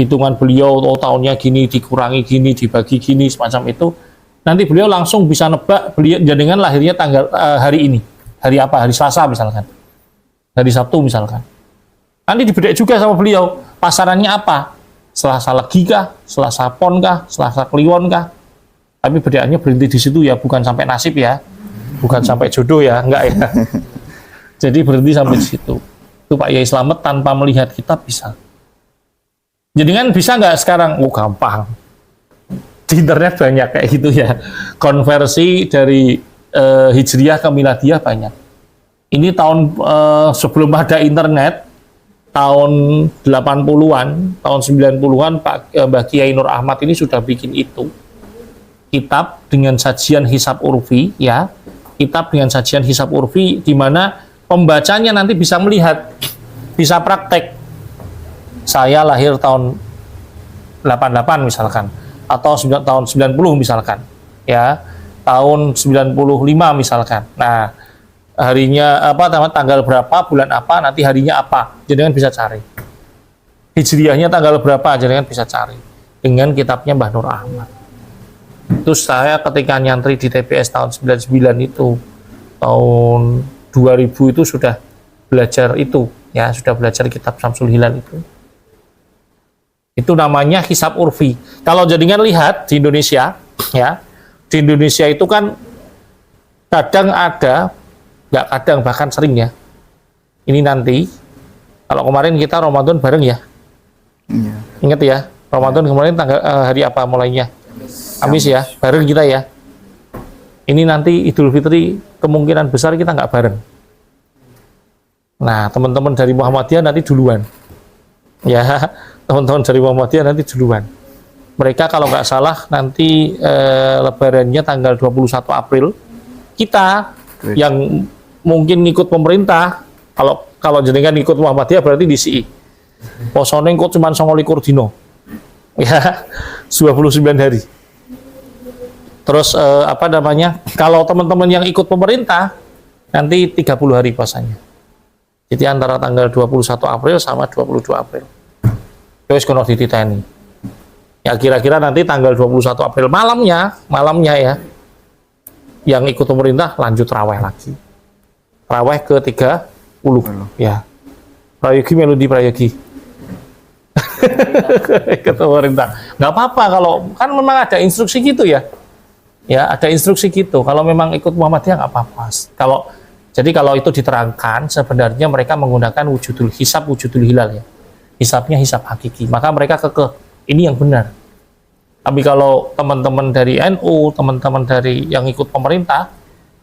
hitungan beliau, oh tahunnya gini, dikurangi gini, dibagi gini, semacam itu. Nanti beliau langsung bisa nebak beliau jenengan lahirnya tanggal hari ini, hari apa, hari Selasa misalkan, hari Sabtu misalkan. Nanti dibedek juga sama beliau, pasarannya apa, Selasa Legi kah, Selasa Pon kah, Selasa Kliwon kah. Tapi bedaannya berhenti di situ ya, bukan sampai nasib ya, bukan sampai jodoh ya, enggak ya. Jadi berhenti sampai di situ. Itu Pak Yai Slamet tanpa melihat kitab bisa. Jadi kan bisa nggak sekarang? Oh gampang. Di internet banyak kayak gitu ya. Konversi dari Hijriyah ke Miladiyah banyak. Ini tahun sebelum ada internet, tahun 80-an, tahun 90-an Mbah Kiai Nur Ahmad ini sudah bikin itu. Kitab dengan sajian hisab urfi, ya. Kitab dengan sajian hisab urfi di mana pembacanya nanti bisa melihat, bisa praktek. Saya lahir tahun 88 misalkan, atau tahun 90 misalkan, ya, tahun 95 misalkan. Nah, harinya apa, tanggal berapa, bulan apa, nanti harinya apa, jenengan bisa cari. Hijriyahnya tanggal berapa, jenengan bisa cari dengan kitabnya Mbah Nur Ahmad. Itu saya ketika nyantri di TPS tahun 99 itu, tahun 2000 itu sudah belajar itu, ya, sudah belajar kitab Syamsul Hilal itu. Itu namanya hisab urfi. Kalau jenengan lihat di Indonesia, ya, di Indonesia itu kan kadang ada, nggak kadang, bahkan sering ya. Ini nanti, kalau kemarin kita Ramadan bareng ya. Iya. Ingat ya, Ramadan kemarin tanggal hari apa mulainya? Kamis ya, bareng kita ya. Ini nanti Idul Fitri kemungkinan besar kita nggak bareng. Nah, teman-teman dari Muhammadiyah nanti duluan. Ya, teman-teman dari Muhammadiyah nanti duluan. Mereka kalau nggak salah nanti lebarannya tanggal 21 April. Kita yang mungkin ikut pemerintah, kalau jenengan ikut Muhammadiyah berarti di CI. Posone kok cuma 29 dino. Ya, 29 hari. Terus apa namanya? Kalau teman-teman yang ikut pemerintah nanti 30 hari puasanya. Jadi antara tanggal 21 April sama 22 April. Wis kono dititeni. Ya kira-kira nanti tanggal 21 April malamnya ya, yang ikut pemerintah lanjut raweh lagi. Raweh ke 30 ya. Prayogi Melodi Prayogi. Ikut pemerintah. Nggak apa-apa kalau kan memang ada instruksi gitu ya. Ya, ada instruksi gitu. Kalau memang ikut Muhammadiyah nggak apa-apa. Jadi kalau itu diterangkan, sebenarnya mereka menggunakan wujudul hisab, wujudul hilal ya. Hisabnya hisab hakiki. Maka mereka ini yang benar. Tapi kalau teman-teman dari NU, teman-teman dari yang ikut pemerintah,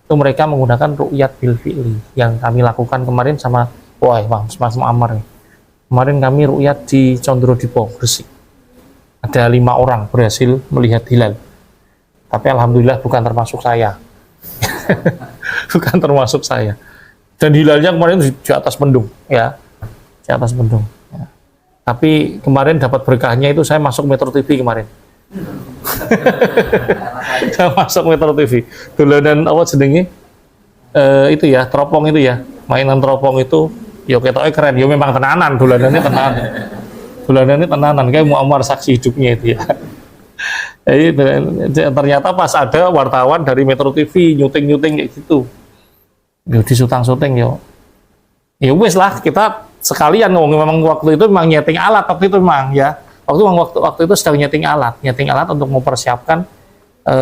itu mereka menggunakan ru'yat bil fi'li yang kami lakukan kemarin sama Mas Muammar nih. Kemarin kami ru'yat di Condrodipo, Gresik. Ada 5 orang berhasil melihat hilal. Tapi alhamdulillah bukan termasuk saya. Bukan termasuk saya. Dan hilalnya kemarin di atas mendung ya. Di atas mendung. Ya. Tapi kemarin dapat berkahnya itu saya masuk Metro TV kemarin. Saya masuk Metro TV. Dolanan apa jenenge? Itu ya, teropong itu ya. Mainan teropong itu ya ketoknya keren. Ya memang tenanan, dolanannya tenanan. Dolanannya tenanan kayak Muammar saksi hidupnya itu ya. Ternyata pas ada wartawan dari Metro TV nyuting kayak gitu. Yo disutang-suting yo. Ya wes lah kita sekalian ngomong memang waktu itu memang nyeting alat waktu itu memang ya. Waktu itu sedang nyeting alat untuk mempersiapkan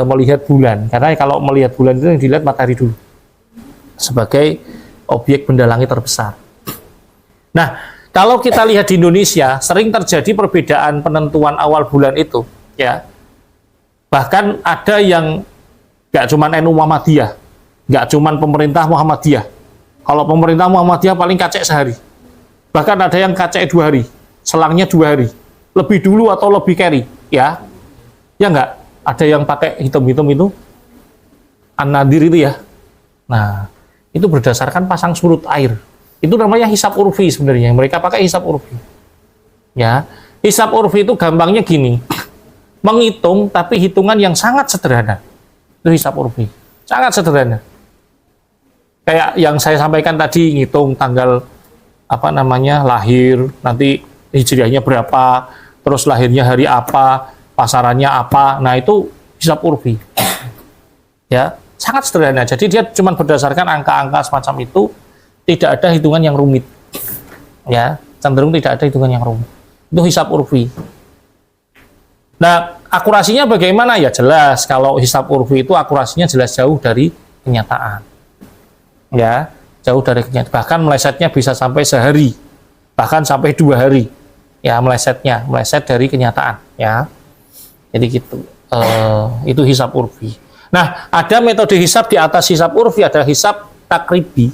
melihat bulan. Karena kalau melihat bulan itu yang dilihat matahari dulu sebagai objek benda langit terbesar. Nah, kalau kita lihat di Indonesia sering terjadi perbedaan penentuan awal bulan itu, ya. Bahkan ada yang nggak cuma NU Muhammadiyah, nggak cuma pemerintah Muhammadiyah. Kalau pemerintah Muhammadiyah paling kacek sehari. Bahkan ada yang kacek 2 hari, selangnya 2 hari. Lebih dulu atau lebih carry, ya. Ya nggak? Ada yang pakai hitam-hitam itu, An-Nadir itu ya. Nah, itu berdasarkan pasang surut air. Itu namanya hisab urfi sebenarnya. Mereka pakai hisab urfi. Ya, hisab urfi itu gampangnya gini. Menghitung tapi hitungan yang sangat sederhana. Itu hisab urfi. Sangat sederhana. Kayak yang saya sampaikan tadi, ngitung tanggal lahir, nanti hijriahnya berapa, terus lahirnya hari apa, pasarannya apa. Nah, itu hisab urfi. Ya, sangat sederhana. Jadi dia cuma berdasarkan angka-angka semacam itu, tidak ada hitungan yang rumit. Ya, cenderung tidak ada hitungan yang rumit. Itu hisab urfi. Nah, akurasinya bagaimana? Ya jelas, kalau hisab urfi itu akurasinya jelas jauh dari kenyataan. Ya, jauh dari kenyataan. Bahkan melesetnya bisa sampai sehari, bahkan sampai 2 hari. Ya, meleset dari kenyataan. Ya, jadi gitu. Itu hisab urfi. Nah, ada metode hisab di atas hisab urfi, ada hisab takribi.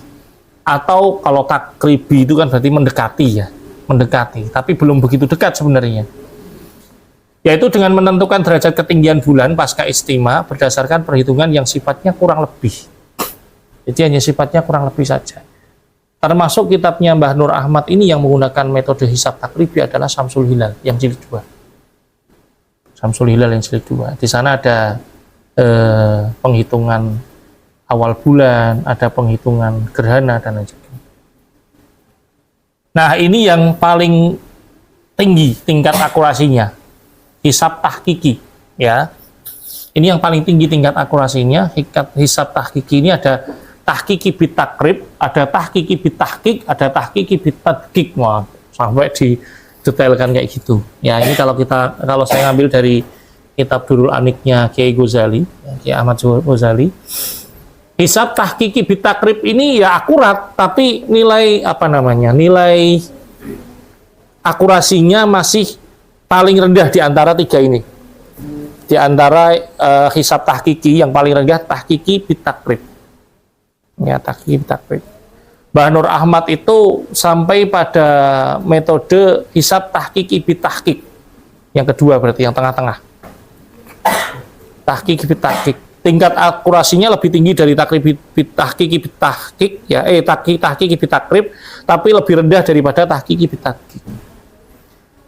Atau kalau takribi itu kan berarti mendekati, tapi belum begitu dekat sebenarnya. Yaitu dengan menentukan derajat ketinggian bulan pasca istima berdasarkan perhitungan yang sifatnya kurang lebih. Jadi hanya sifatnya kurang lebih saja. Termasuk kitabnya Mbah Nur Ahmad ini yang menggunakan metode hisab takribi adalah Syamsul Hilal yang jilid 2. Syamsul Hilal yang jilid 2. Di sana ada penghitungan awal bulan, ada penghitungan gerhana dan lain sebagainya. Nah, ini yang paling tinggi tingkat akurasinya, hisab tahkiki, ya. Ini yang paling tinggi tingkat akurasinya. Hisab tahkiki ini ada tahkiki bit takrib, ada tahkiki bit tahkik, ada tahkiki bit tadkik. Wah, sampai didetailkan kayak gitu. Ya, ini kalau saya ngambil dari kitab Durul Aniknya Kiai Ghazali, Kiai Ahmad Ghazali. Hisab tahkiki bit takrib ini ya akurat, tapi nilai akurasinya masih paling rendah di antara 3 ini. Di antara hisab tahkiki yang paling rendah tahkiki bit takrib. Ya, tahkiki bit takrib. Mbah Nur Ahmad itu sampai pada metode hisab tahkiki bit tahkik. Yang kedua berarti yang tengah-tengah. Tahkiki bit tahkik. Tingkat akurasinya lebih tinggi dari tahkiki bit tahkik, ya, tahkiki bit takrib, tapi lebih rendah daripada tahkiki bit tahkik.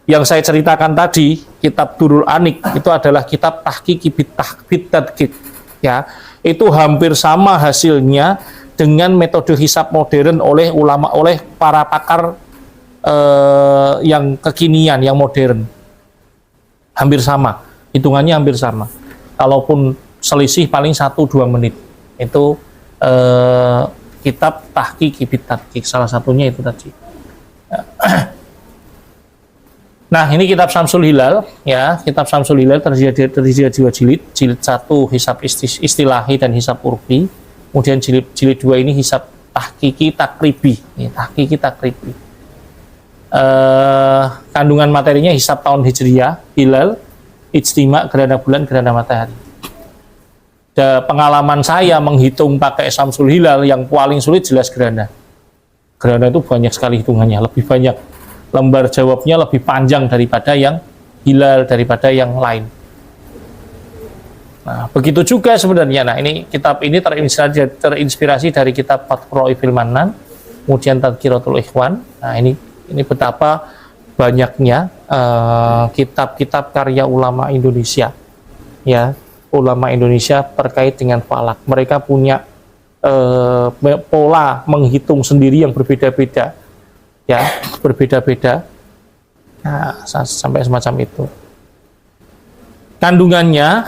Yang saya ceritakan tadi, kitab Durul Anik itu adalah kitab tahkiki bit tadkik, ya. Itu hampir sama hasilnya dengan metode hisab modern oleh para pakar yang kekinian, yang modern. Hampir sama, hitungannya hampir sama. Kalaupun selisih paling 1-2 menit. Itu kitab Tahqiq Bit Tadqiq, salah satunya itu tadi. Nah, ini kitab Syamsul Hilal, ya. Kitab Syamsul Hilal terdiri dari 2 jilid. Jilid 1 hisab istilahi dan hisab urfi. Kemudian jilid 2 ini hisab tahqiqi takribi. Ini tahqiqi takribi. Kandungan materinya hisab tahun Hijriyah, hilal, ijtima, gerhana bulan, gerhana matahari. Pengalaman saya menghitung pakai Syamsul Hilal, yang paling sulit jelas gerhana. Gerhana itu banyak sekali hitungannya, lebih banyak. Lembar jawabnya lebih panjang daripada yang hilal, daripada yang lain. Nah, begitu juga sebenarnya. Nah, ini kitab ini terinspirasi dari kitab Fathul Fil Manan, kemudian Tadhkiratul Ikhwan. Nah, ini betapa banyaknya kitab-kitab karya ulama Indonesia, ya, ulama Indonesia terkait dengan falak. Mereka punya pola menghitung sendiri yang berbeda-beda, ya, berbeda-beda. Nah, sampai semacam itu. Kandungannya,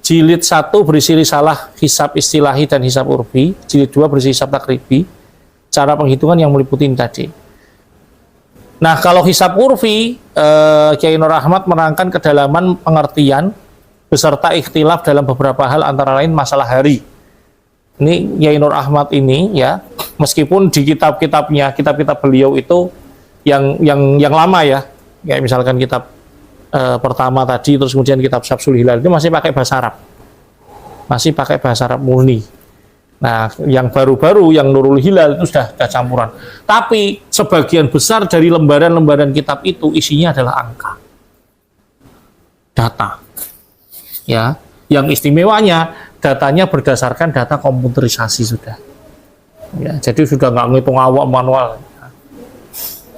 jilid 1 berisi risalah hisab istilahi dan hisab urfi, jilid 2 berisi hisab takribi, cara penghitungan yang meliputi tadi. Nah, kalau hisab urfi, Kiai Nur Ahmad menerangkan kedalaman pengertian beserta ikhtilaf dalam beberapa hal, antara lain masalah hari. Ini Kiai Nur Ahmad ini, ya, meskipun di kitab-kitabnya, kitab-kitab beliau itu yang lama, ya, kayak misalkan kitab pertama tadi, terus kemudian kitab Syamsul Hilal, itu masih pakai bahasa Arab, masih pakai bahasa Arab murni. Nah, yang baru-baru, yang Nurul Hilal itu sudah campuran. Tapi sebagian besar dari lembaran-lembaran kitab itu isinya adalah angka, data. Ya, yang istimewanya datanya berdasarkan data komputerisasi sudah. Ya, jadi sudah nggak ngitung awak manual.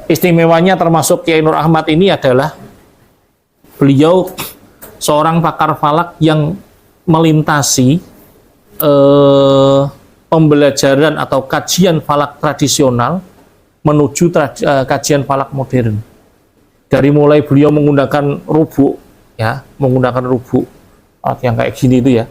Istimewanya termasuk Kiai Nur Ahmad ini adalah beliau seorang pakar falak yang melintasi pembelajaran atau kajian falak tradisional menuju kajian falak modern. Dari mulai beliau menggunakan rubuk, ya, menggunakan rubuk yang kayak gini itu, ya.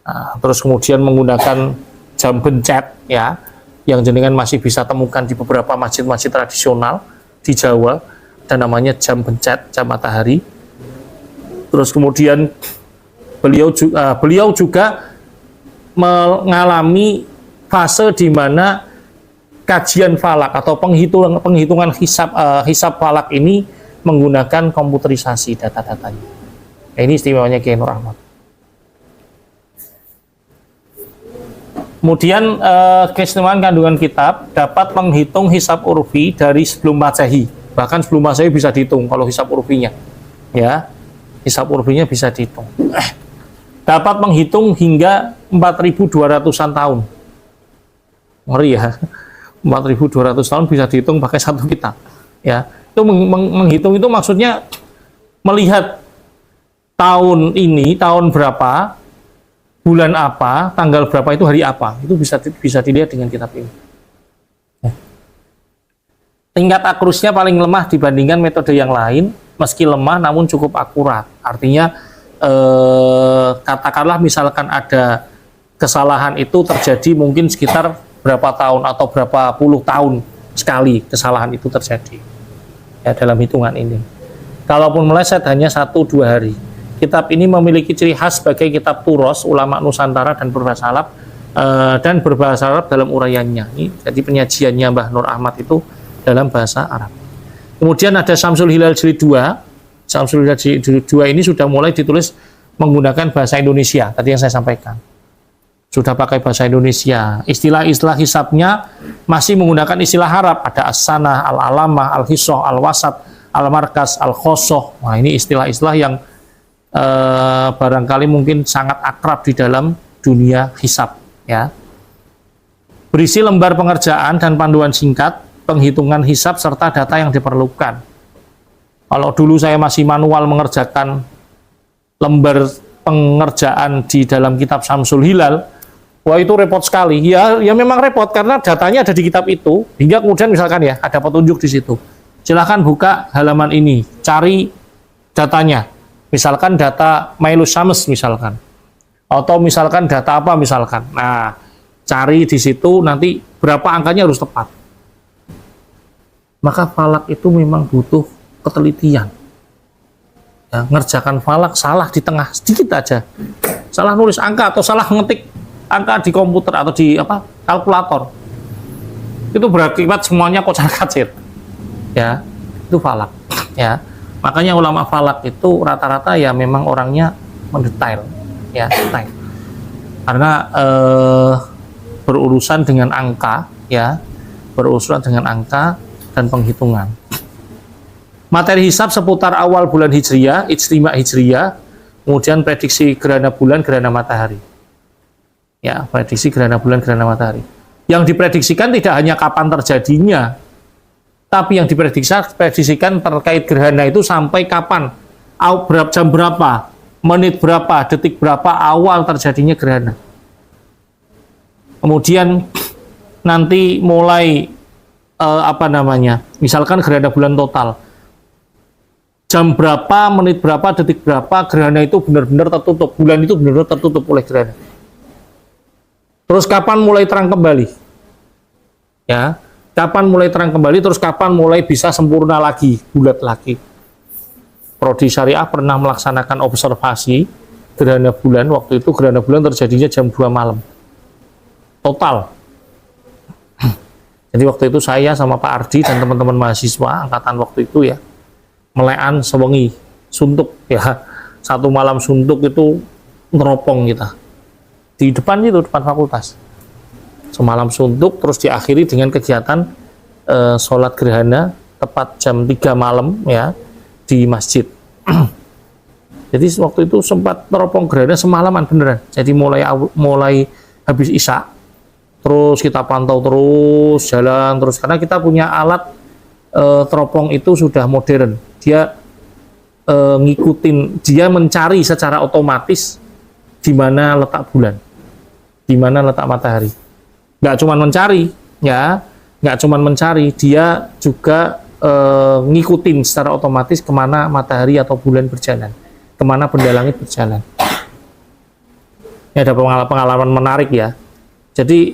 Nah, terus kemudian menggunakan jam bencet, ya, yang jenengan masih bisa temukan di beberapa masjid-masjid tradisional di Jawa, dan namanya jam bencet, jam matahari. Terus kemudian beliau juga mengalami fase di mana kajian falak atau penghitungan hisab falak ini menggunakan komputerisasi data-datanya. Nah, ini istimewanya Kiai Nur Ahmad. Kemudian keistimewaan kandungan kitab dapat menghitung hisab urfi dari sebelum Masehi, bahkan sebelum Masehi bisa dihitung kalau hisab urfinya, ya, hisab urfinya bisa dihitung. Dapat menghitung hingga 4.200-an tahun. Ngeri, ya. 4.200 tahun bisa dihitung pakai satu kitab. Ya, itu menghitung itu maksudnya melihat tahun ini, tahun berapa, bulan apa, tanggal berapa, itu hari apa. Itu bisa dilihat dengan kitab ini. Ya. Tingkat akurasinya paling lemah dibandingkan metode yang lain, meski lemah namun cukup akurat. Artinya katakanlah misalkan ada kesalahan itu terjadi mungkin sekitar berapa tahun atau berapa puluh tahun sekali kesalahan itu terjadi, ya, dalam hitungan ini. Kalaupun meleset hanya 1-2 hari. Kitab ini memiliki ciri khas sebagai kitab turos ulama Nusantara dan berbahasa Arab dalam uraiannya. Ini jadi penyajiannya Mbah Nur Ahmad itu dalam bahasa Arab. Kemudian ada Syamsul Hilal jilid 2. Syamsul Hilal jilid 2 ini sudah mulai ditulis menggunakan bahasa Indonesia, tadi yang saya sampaikan. Sudah pakai bahasa Indonesia. Istilah-istilah hisabnya masih menggunakan istilah Arab. Ada as-sanah, al-alamah, al-hisoh, al-wasat, al-markas, al-khosoh. Nah, ini istilah-istilah yang barangkali mungkin sangat akrab di dalam dunia hisab, ya. Berisi lembar pengerjaan dan panduan singkat, penghitungan hisab serta data yang diperlukan. Kalau dulu saya masih manual mengerjakan lembar pengerjaan di dalam kitab Syamsul Hilal, wah itu repot sekali. Ya memang repot karena datanya ada di kitab itu. Hingga kemudian misalkan, ya, ada petunjuk di situ. Silahkan buka halaman ini, cari datanya. Misalkan data Mailus Syams misalkan. Atau misalkan data apa misalkan. Nah, cari di situ nanti berapa angkanya harus tepat. Maka falak itu memang butuh ketelitian. Ya, ngerjakan falak salah di tengah sedikit aja. Salah nulis angka atau salah ngetik angka di komputer atau di kalkulator. Itu berakibat semuanya kocar-kacir. Ya, itu falak. Ya. Makanya ulama falak itu rata-rata ya memang orangnya mendetail, ya, detail. Karena berurusan dengan angka, ya, berurusan dengan angka dan penghitungan. Materi hisab seputar awal bulan Hijriyah, ijtima Hijriyah, kemudian prediksi gerhana bulan, gerhana matahari. Ya, prediksi gerhana bulan, gerhana matahari. Yang diprediksikan tidak hanya kapan terjadinya, tapi yang diprediksikan terkait gerhana itu sampai kapan, jam berapa, menit berapa, detik berapa awal terjadinya gerhana. Kemudian nanti mulai misalkan gerhana bulan total, jam berapa, menit berapa, detik berapa, gerhana itu benar-benar tertutup, bulan itu benar-benar tertutup oleh gerhana. Terus kapan mulai terang kembali? Ya, kapan mulai terang kembali, terus kapan mulai bisa sempurna lagi, bulat lagi. Prodi Syariah pernah melaksanakan observasi gerhana bulan, waktu itu gerhana bulan terjadinya jam 2 malam. Total. Jadi waktu itu saya sama Pak Ardi dan teman-teman mahasiswa angkatan waktu itu ya, melekan sewengi, suntuk ya. Satu malam suntuk itu neropong kita. Di depan itu, depan fakultas. Semalam suntuk, terus diakhiri dengan kegiatan sholat gerhana tepat jam 3 malam ya di masjid. Jadi waktu itu sempat neropong gerhana semalaman beneran. Jadi mulai habis isya, terus kita pantau terus jalan terus karena kita punya alat teropong itu sudah modern. Dia ngikutin, dia mencari secara otomatis di mana letak bulan, di mana letak matahari. Nggak cuma mencari, ya, nggak cuma mencari, dia juga ngikutin secara otomatis kemana matahari atau bulan berjalan, kemana benda langit berjalan. Ini ada pengalaman menarik ya. Jadi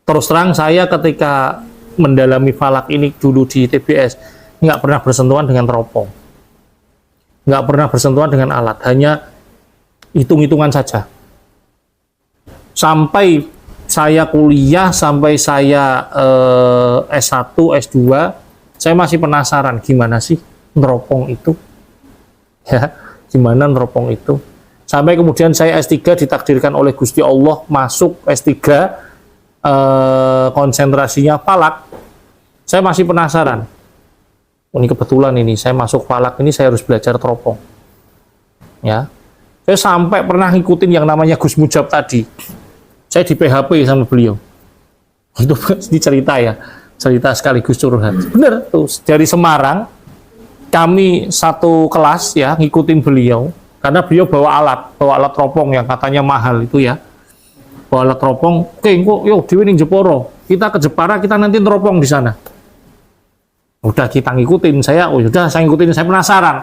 terus terang saya ketika mendalami falak ini dulu di TBS nggak pernah bersentuhan dengan teropong, nggak pernah bersentuhan dengan alat, hanya hitung-hitungan saja. Sampai saya kuliah, sampai saya S1, S2, saya masih penasaran gimana sih neropong itu, ya, gimana neropong itu. Sampai kemudian saya S3 ditakdirkan oleh Gusti Allah masuk S3 konsentrasinya falak. Saya masih penasaran. Ini kebetulan ini saya masuk falak ini saya harus belajar teropong. Ya. Saya sampai pernah ngikutin yang namanya Gus Mujab tadi. Saya di PHP sama beliau. Itu cerita ya. Cerita sekaligus curhat. Bener tuh, dari Semarang kami satu kelas ya ngikutin beliau karena beliau bawa alat teropong yang katanya mahal itu ya. Bawa alat teropong, oke kok yuk dewe ning Jeporo. Kita ke Jepara, kita nanti teropong di sana. Udah kita ngikutin, saya ngikutin, saya penasaran.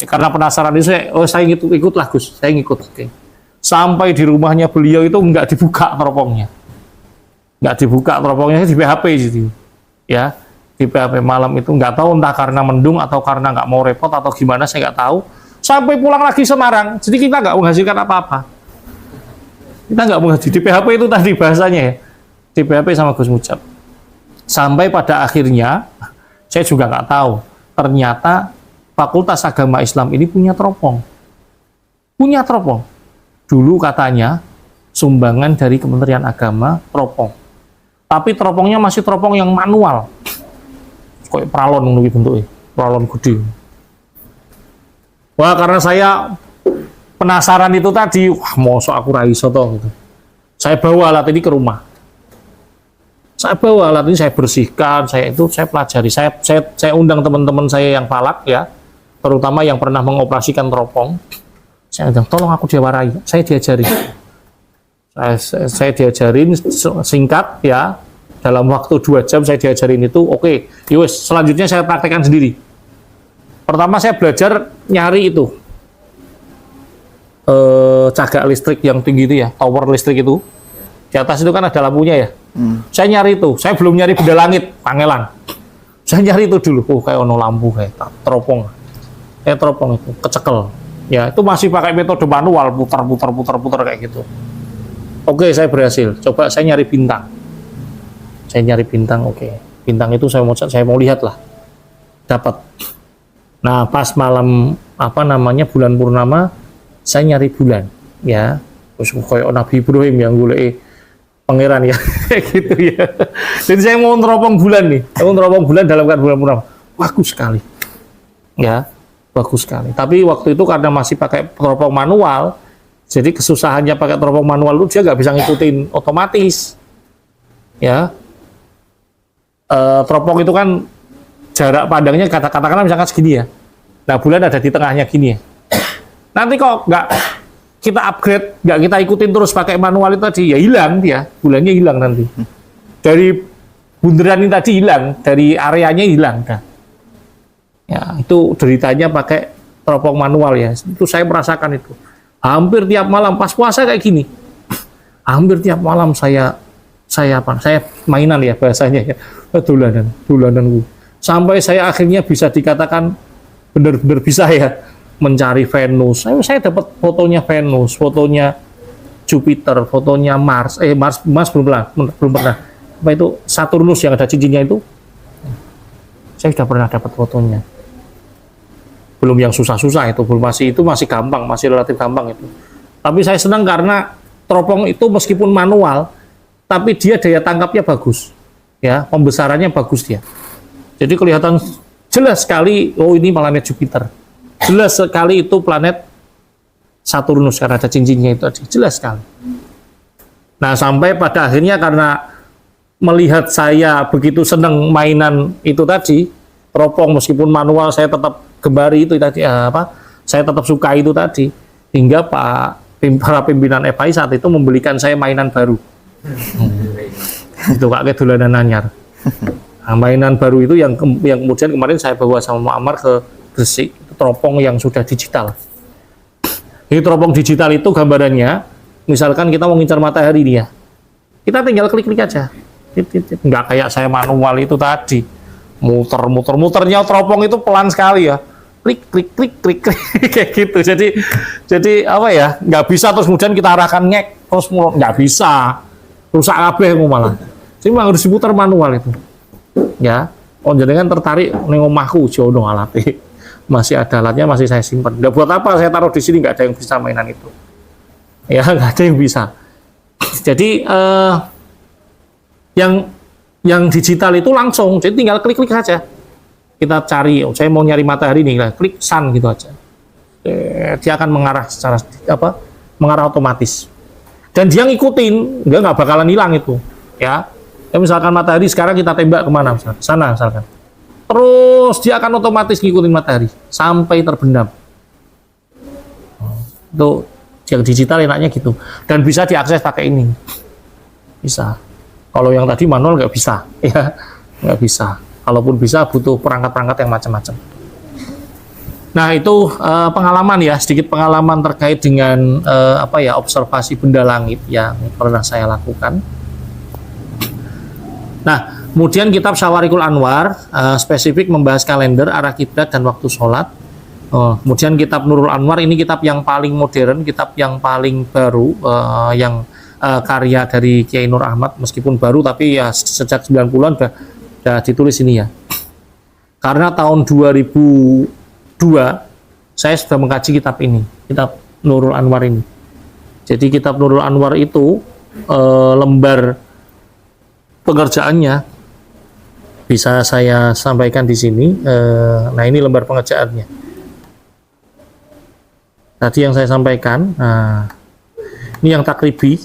Karena penasaran itu saya ikutlah Gus, saya ngikut. Oke. Sampai di rumahnya beliau itu nggak dibuka teropongnya. Nggak dibuka teropongnya di PHP gitu. Ya, di PHP malam itu nggak tahu entah karena mendung atau karena nggak mau repot atau gimana saya nggak tahu. Sampai pulang lagi Semarang, jadi kita nggak menghasilkan apa-apa. Kita nggak menghasilkan di PHP itu tadi bahasanya ya, di PHP sama Gus Mujab. Sampai pada akhirnya saya juga nggak tahu. Ternyata Fakultas Agama Islam ini punya teropong. Punya teropong. Dulu katanya sumbangan dari Kementerian Agama teropong. Tapi teropongnya masih teropong yang manual. Kayak pralon lebih bentuknya, pralon gede. Wah, karena saya penasaran itu tadi, wah mosok aku ra iso toh gitu. Saya bawa alat ini ke rumah. Saya bawa alat ini, saya bersihkan, saya pelajari, saya undang teman-teman saya yang falak ya, terutama yang pernah mengoperasikan teropong. Saya bilang, tolong aku diwarai, saya diajari. Saya diajarin singkat ya, dalam waktu 2 jam saya diajarin itu, oke, yowes, selanjutnya saya praktekkan sendiri. Pertama saya belajar nyari itu cagak listrik yang tinggi itu ya, tower listrik itu. Di atas itu kan ada lampunya ya. Saya nyari itu, saya belum nyari benda langit, pangelan. Saya nyari itu dulu, kayak ono lampu kayak teropong. Kayak teropong itu, kecekel. Ya, itu masih pakai metode manual, putar kayak gitu. Oke, saya berhasil. Coba saya nyari bintang. Saya nyari bintang, oke. Bintang itu saya mau lihat lah. Dapat. Nah, pas malam bulan purnama, saya nyari bulan, ya. Terus kayak Nabi Ibrahim yang golek pangeran ya, kayak gitu ya. Jadi saya mau neropong bulan nih, dalam keadaan bulan purnama. Bagus sekali, ya, bagus sekali. Tapi waktu itu karena masih pakai teropong manual, jadi kesusahannya pakai teropong manual itu dia nggak bisa ngikutin otomatis, ya. Teropong itu kan jarak pandangnya katakanlah misalkan segini ya. Nah bulan ada di tengahnya gini ya. Nanti kok nggak kita upgrade, nggak kita ikutin terus pakai manual itu tadi, ya hilang dia, bulannya hilang nanti. Dari bundaran ini tadi hilang, dari areanya hilang. Dah. Ya, itu deritanya pakai teropong manual ya. Itu saya merasakan itu. Hampir tiap malam pas puasa kayak gini. Hampir tiap malam saya mainan ya bahasanya ya. Dolananku. Sampai saya akhirnya bisa dikatakan benar-benar bisa ya mencari Venus. Saya dapat fotonya Venus, fotonya Jupiter, fotonya Mars. Mars belum pernah. Apa itu Saturnus yang ada cincinnya itu? Saya sudah pernah dapat fotonya. Belum yang susah-susah itu, masih gampang, masih relatif gampang itu. Tapi saya senang karena teropong itu meskipun manual, tapi dia daya tangkapnya bagus. Ya, pembesarannya bagus dia. Jadi kelihatan jelas sekali, ini planet Jupiter. Jelas sekali itu planet Saturnus karena ada cincinnya itu tadi. Jelas sekali. Nah, sampai pada akhirnya karena melihat saya begitu senang mainan itu tadi, teropong meskipun manual saya tetap gembari itu tadi, saya tetap suka itu tadi. Hingga para pimpinan FAI saat itu membelikan saya mainan baru. Itu kakek dolanan anyar. Nah, mainan baru itu yang kemudian kemarin saya bawa sama Muammar ke Gresik, itu teropong yang sudah digital. Ini teropong digital itu gambarannya, misalkan kita mau ngincar matahari nih ya, kita tinggal klik-klik aja. Nggak kayak saya manual itu tadi, muternya teropong itu pelan sekali ya, klik kayak gitu. Jadi apa ya, nggak bisa terus kemudian kita arahkan ngek terus nggak bisa, rusak kabeh malah. Jadi memang harus diputar manual itu. Ya, jenengan tertarik ning omahku jono alate. Masih ada alatnya, masih saya simpan. Nggak buat apa saya taruh di sini, nggak ada yang bisa mainan itu. Ya, nggak ada yang bisa. Jadi yang digital itu langsung, jadi tinggal klik-klik saja. Kita cari, saya mau nyari matahari nih, klik sun gitu aja. Dia akan mengarah mengarah otomatis. Dan dia ngikutin, nggak bakalan hilang itu, ya. Ya misalkan matahari sekarang kita tembak kemana misalkan, sana misalkan. Terus dia akan otomatis ngikutin matahari sampai terbenam. Itu yang digital enaknya gitu. Dan bisa diakses pakai ini. Bisa. Kalau yang tadi manual nggak bisa, ya nggak bisa. Kalaupun bisa butuh perangkat-perangkat yang macam-macam. Nah itu pengalaman ya, sedikit pengalaman terkait dengan observasi benda langit yang pernah saya lakukan. Nah, kemudian kitab Syawarikul Anwar spesifik membahas kalender, arah kiblat dan waktu sholat. Kemudian kitab Nurul Anwar ini kitab yang paling modern, kitab yang paling baru, yang karya dari Kiai Nur Ahmad, meskipun baru tapi ya sejak 90-an sudah ditulis ini ya. Karena tahun 2002 saya sudah mengkaji kitab ini, kitab Nurul Anwar ini. Jadi kitab Nurul Anwar itu lembar pengerjaannya bisa saya sampaikan di sini. Nah ini lembar pengerjaannya. Tadi yang saya sampaikan. Nah, ini yang takribi.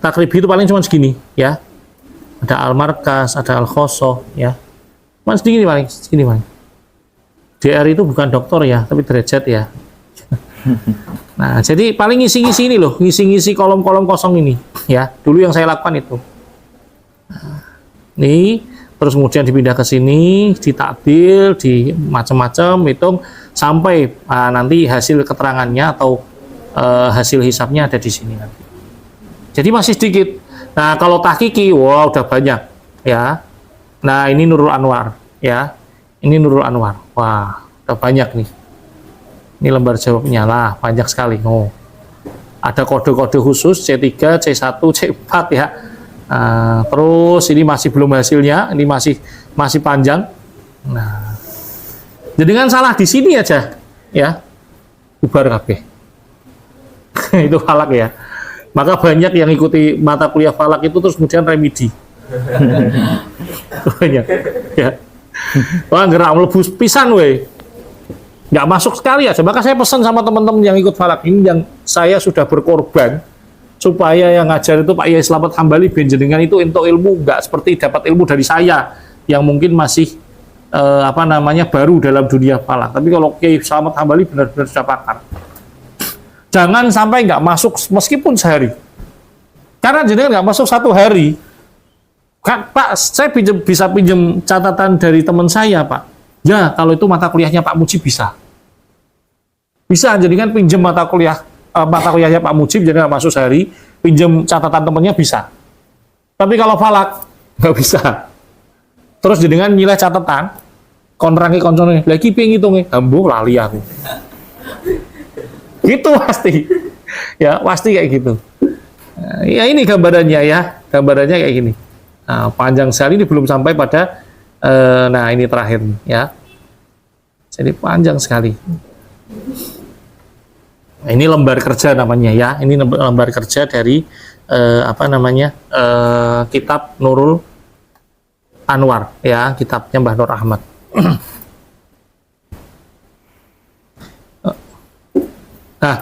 Takribi itu paling cuma segini, ya. Ada al-markas, ada al-khosoh, ya. Cuma segini paling. DR itu bukan doktor ya, tapi derajat ya. Nah, jadi paling ngisi-ngisi ini loh, ngisi-ngisi kolom-kolom kosong ini, ya. Dulu yang saya lakukan itu. Nah, ini terus kemudian dipindah ke sini, ditakdir, di macam-macam, hitung sampai nanti hasil keterangannya atau hasil hisapnya ada di sini nanti. Jadi masih sedikit. Nah, kalau tahqiqi, wow, udah banyak ya. Nah, ini Nurul Anwar ya. Ini Nurul Anwar. Wah, udah banyak nih. Ini lembar jawabnya lah, banyak sekali. Oh. Ada kode-kode khusus C3, C1, C4 ya. Terus ini masih belum hasilnya, ini masih panjang. Nah, jadi kan salah di sini aja ya. Bubar kabeh. Itu falak ya. Maka banyak yang ikuti mata kuliah falak itu terus kemudian remedi. Banyak ya. Wah, gerak melebus pisan weh. Nggak masuk sekali aja. Maka saya pesan sama teman-teman yang ikut falak ini, yang saya sudah berkorban supaya yang ngajar itu Pak Yai Slamet Hambali benjenengan itu untuk ilmu, nggak seperti dapat ilmu dari saya yang mungkin masih baru dalam dunia falak. Tapi kalau Kiai Slamet Hambali benar-benar sudah pakar. Jangan sampai nggak masuk meskipun sehari. Karena jenengan nggak masuk satu hari. Pak, saya bisa pinjam catatan dari teman saya, Pak. Ya, kalau itu mata kuliahnya Pak Mujib bisa. Bisa, jadi kan pinjam mata kuliahnya Pak Mujib, jadi nggak masuk sehari, pinjam catatan temennya bisa. Tapi kalau falak, nggak bisa. Terus jenengan nilai catatan, kontrangnya, lagi pengen ngitungnya, ambuh lali aku. Gitu pasti. Ya, pasti kayak gitu. Ya ini gambarannya ya, gambarannya kayak gini. Nah, panjang sekali, ini belum sampai pada nah ini terakhir ya. Jadi panjang sekali. Nah, ini lembar kerja namanya ya. Ini lembar kerja dari kitab Nurul Anwar ya, kitabnya Mbah Nur Ahmad. Nah,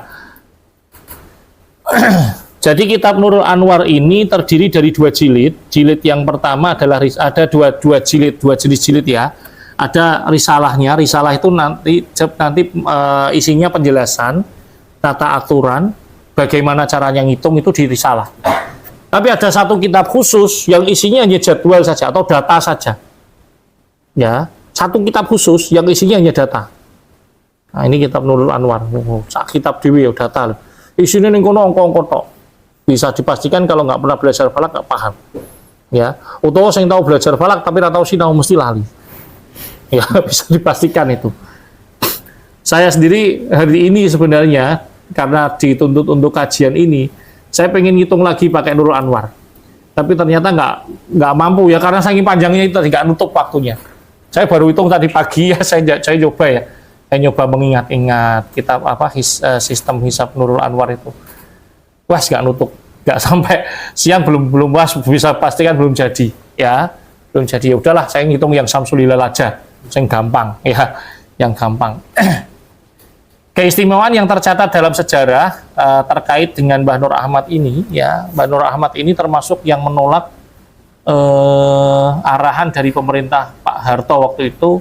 jadi kitab Nurul Anwar ini terdiri dari 2 jilid. Jilid yang pertama adalah ada dua jenis jilid ya. Ada risalahnya. Risalah itu nanti isinya penjelasan, tata aturan, bagaimana caranya ngitung itu di risalah. Tapi ada satu kitab khusus yang isinya hanya jadwal saja atau data saja. Ya, satu kitab khusus yang isinya hanya data. Nah, ini kitab Nurul Anwar. Kitab dewi ya data. Isinya ning kono angka-angka tok. Bisa dipastikan kalau nggak pernah belajar falak nggak paham. Ya, utawa sing tahu belajar falak tapi nggak tahu sinau mesti lali. Ya, bisa dipastikan itu. Saya sendiri hari ini sebenarnya karena dituntut untuk kajian ini, saya pengen ngitung lagi pakai Nurul Anwar. Tapi ternyata nggak mampu ya, karena saking panjangnya itu tadi nggak nutup waktunya. Saya baru hitung tadi pagi ya, saya coba ya. Saya nyoba mengingat-ingat kitab sistem hisab Nurul Anwar itu. Wah, nggak nutup, nggak sampai siang belum was, bisa pastikan belum jadi ya, belum jadi. Ya udahlah, saya ngitung yang Samsulilal aja, yang gampang ya, yang gampang. Keistimewaan yang tercatat dalam sejarah terkait dengan Mbah Nur Ahmad ini ya, Mbah Nur Ahmad ini termasuk yang menolak arahan dari pemerintah Pak Harto waktu itu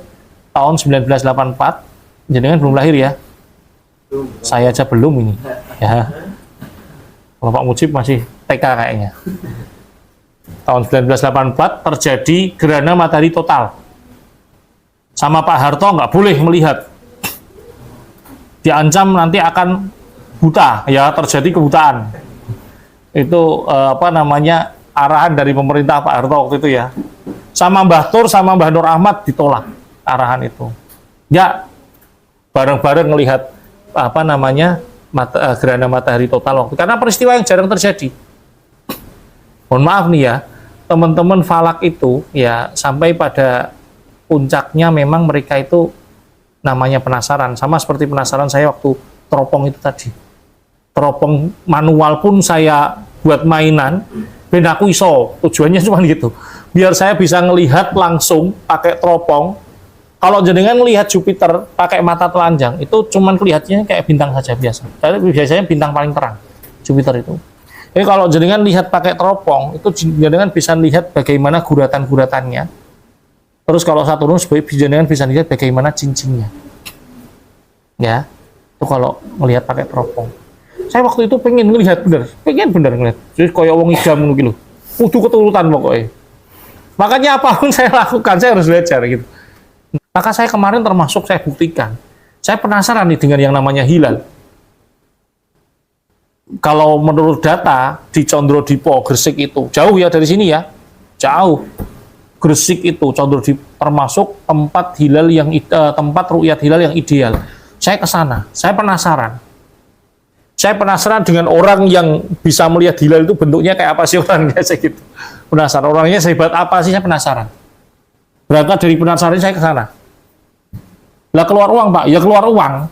tahun 1984. Jenengan belum lahir ya? Saya aja belum ini ya. Kalau Pak Mujib masih TK kayaknya. Tahun 1984 terjadi gerhana matahari total. Sama Pak Harto nggak boleh melihat. Diancam nanti akan buta, ya, terjadi kebutaan. Itu arahan dari pemerintah Pak Harto waktu itu ya. Sama Mbah Tur, sama Mbah Nur Ahmad ditolak arahan itu. Ya, bareng-bareng melihat gerhana matahari total waktu, karena peristiwa yang jarang terjadi. Mohon maaf nih ya, teman-teman falak itu ya sampai pada puncaknya memang mereka itu namanya penasaran, sama seperti penasaran saya waktu teropong itu tadi. Teropong manual pun saya buat mainan, ben aku iso, tujuannya cuma gitu. Biar saya bisa ngelihat langsung pakai teropong. Kalau jenengan melihat Jupiter pakai mata telanjang, itu cuman kelihatannya kayak bintang saja biasa. Tapi biasanya bintang paling terang, Jupiter itu. Jadi kalau jenengan lihat pakai teropong, itu jenengan bisa lihat bagaimana guratan-guratannya. Terus kalau Saturnus, jenengan bisa lihat bagaimana cincinnya. Ya, itu kalau melihat pakai teropong. Saya waktu itu pengen ngelihat bener ngelihat. Jadi kayak wong idam ngono iki lho. Kudu keturutan pokoknya. Makanya apapun saya lakukan, saya harus belajar gitu. Maka saya kemarin termasuk saya buktikan. Saya penasaran nih dengan yang namanya hilal. Kalau menurut data di Condrodipo, Gresik itu, jauh ya dari sini ya, jauh. Gresik itu Condrodipo termasuk tempat hilal yang tempat ru'yat hilal yang ideal. Saya ke sana, saya penasaran. Saya penasaran dengan orang yang bisa melihat hilal itu bentuknya kayak apa sih orangnya, saya gitu. Penasaran orangnya sehebat apa sih, saya penasaran. Berangkat dari penasaran saya ke sana. Lah keluar uang, Pak, ya keluar uang.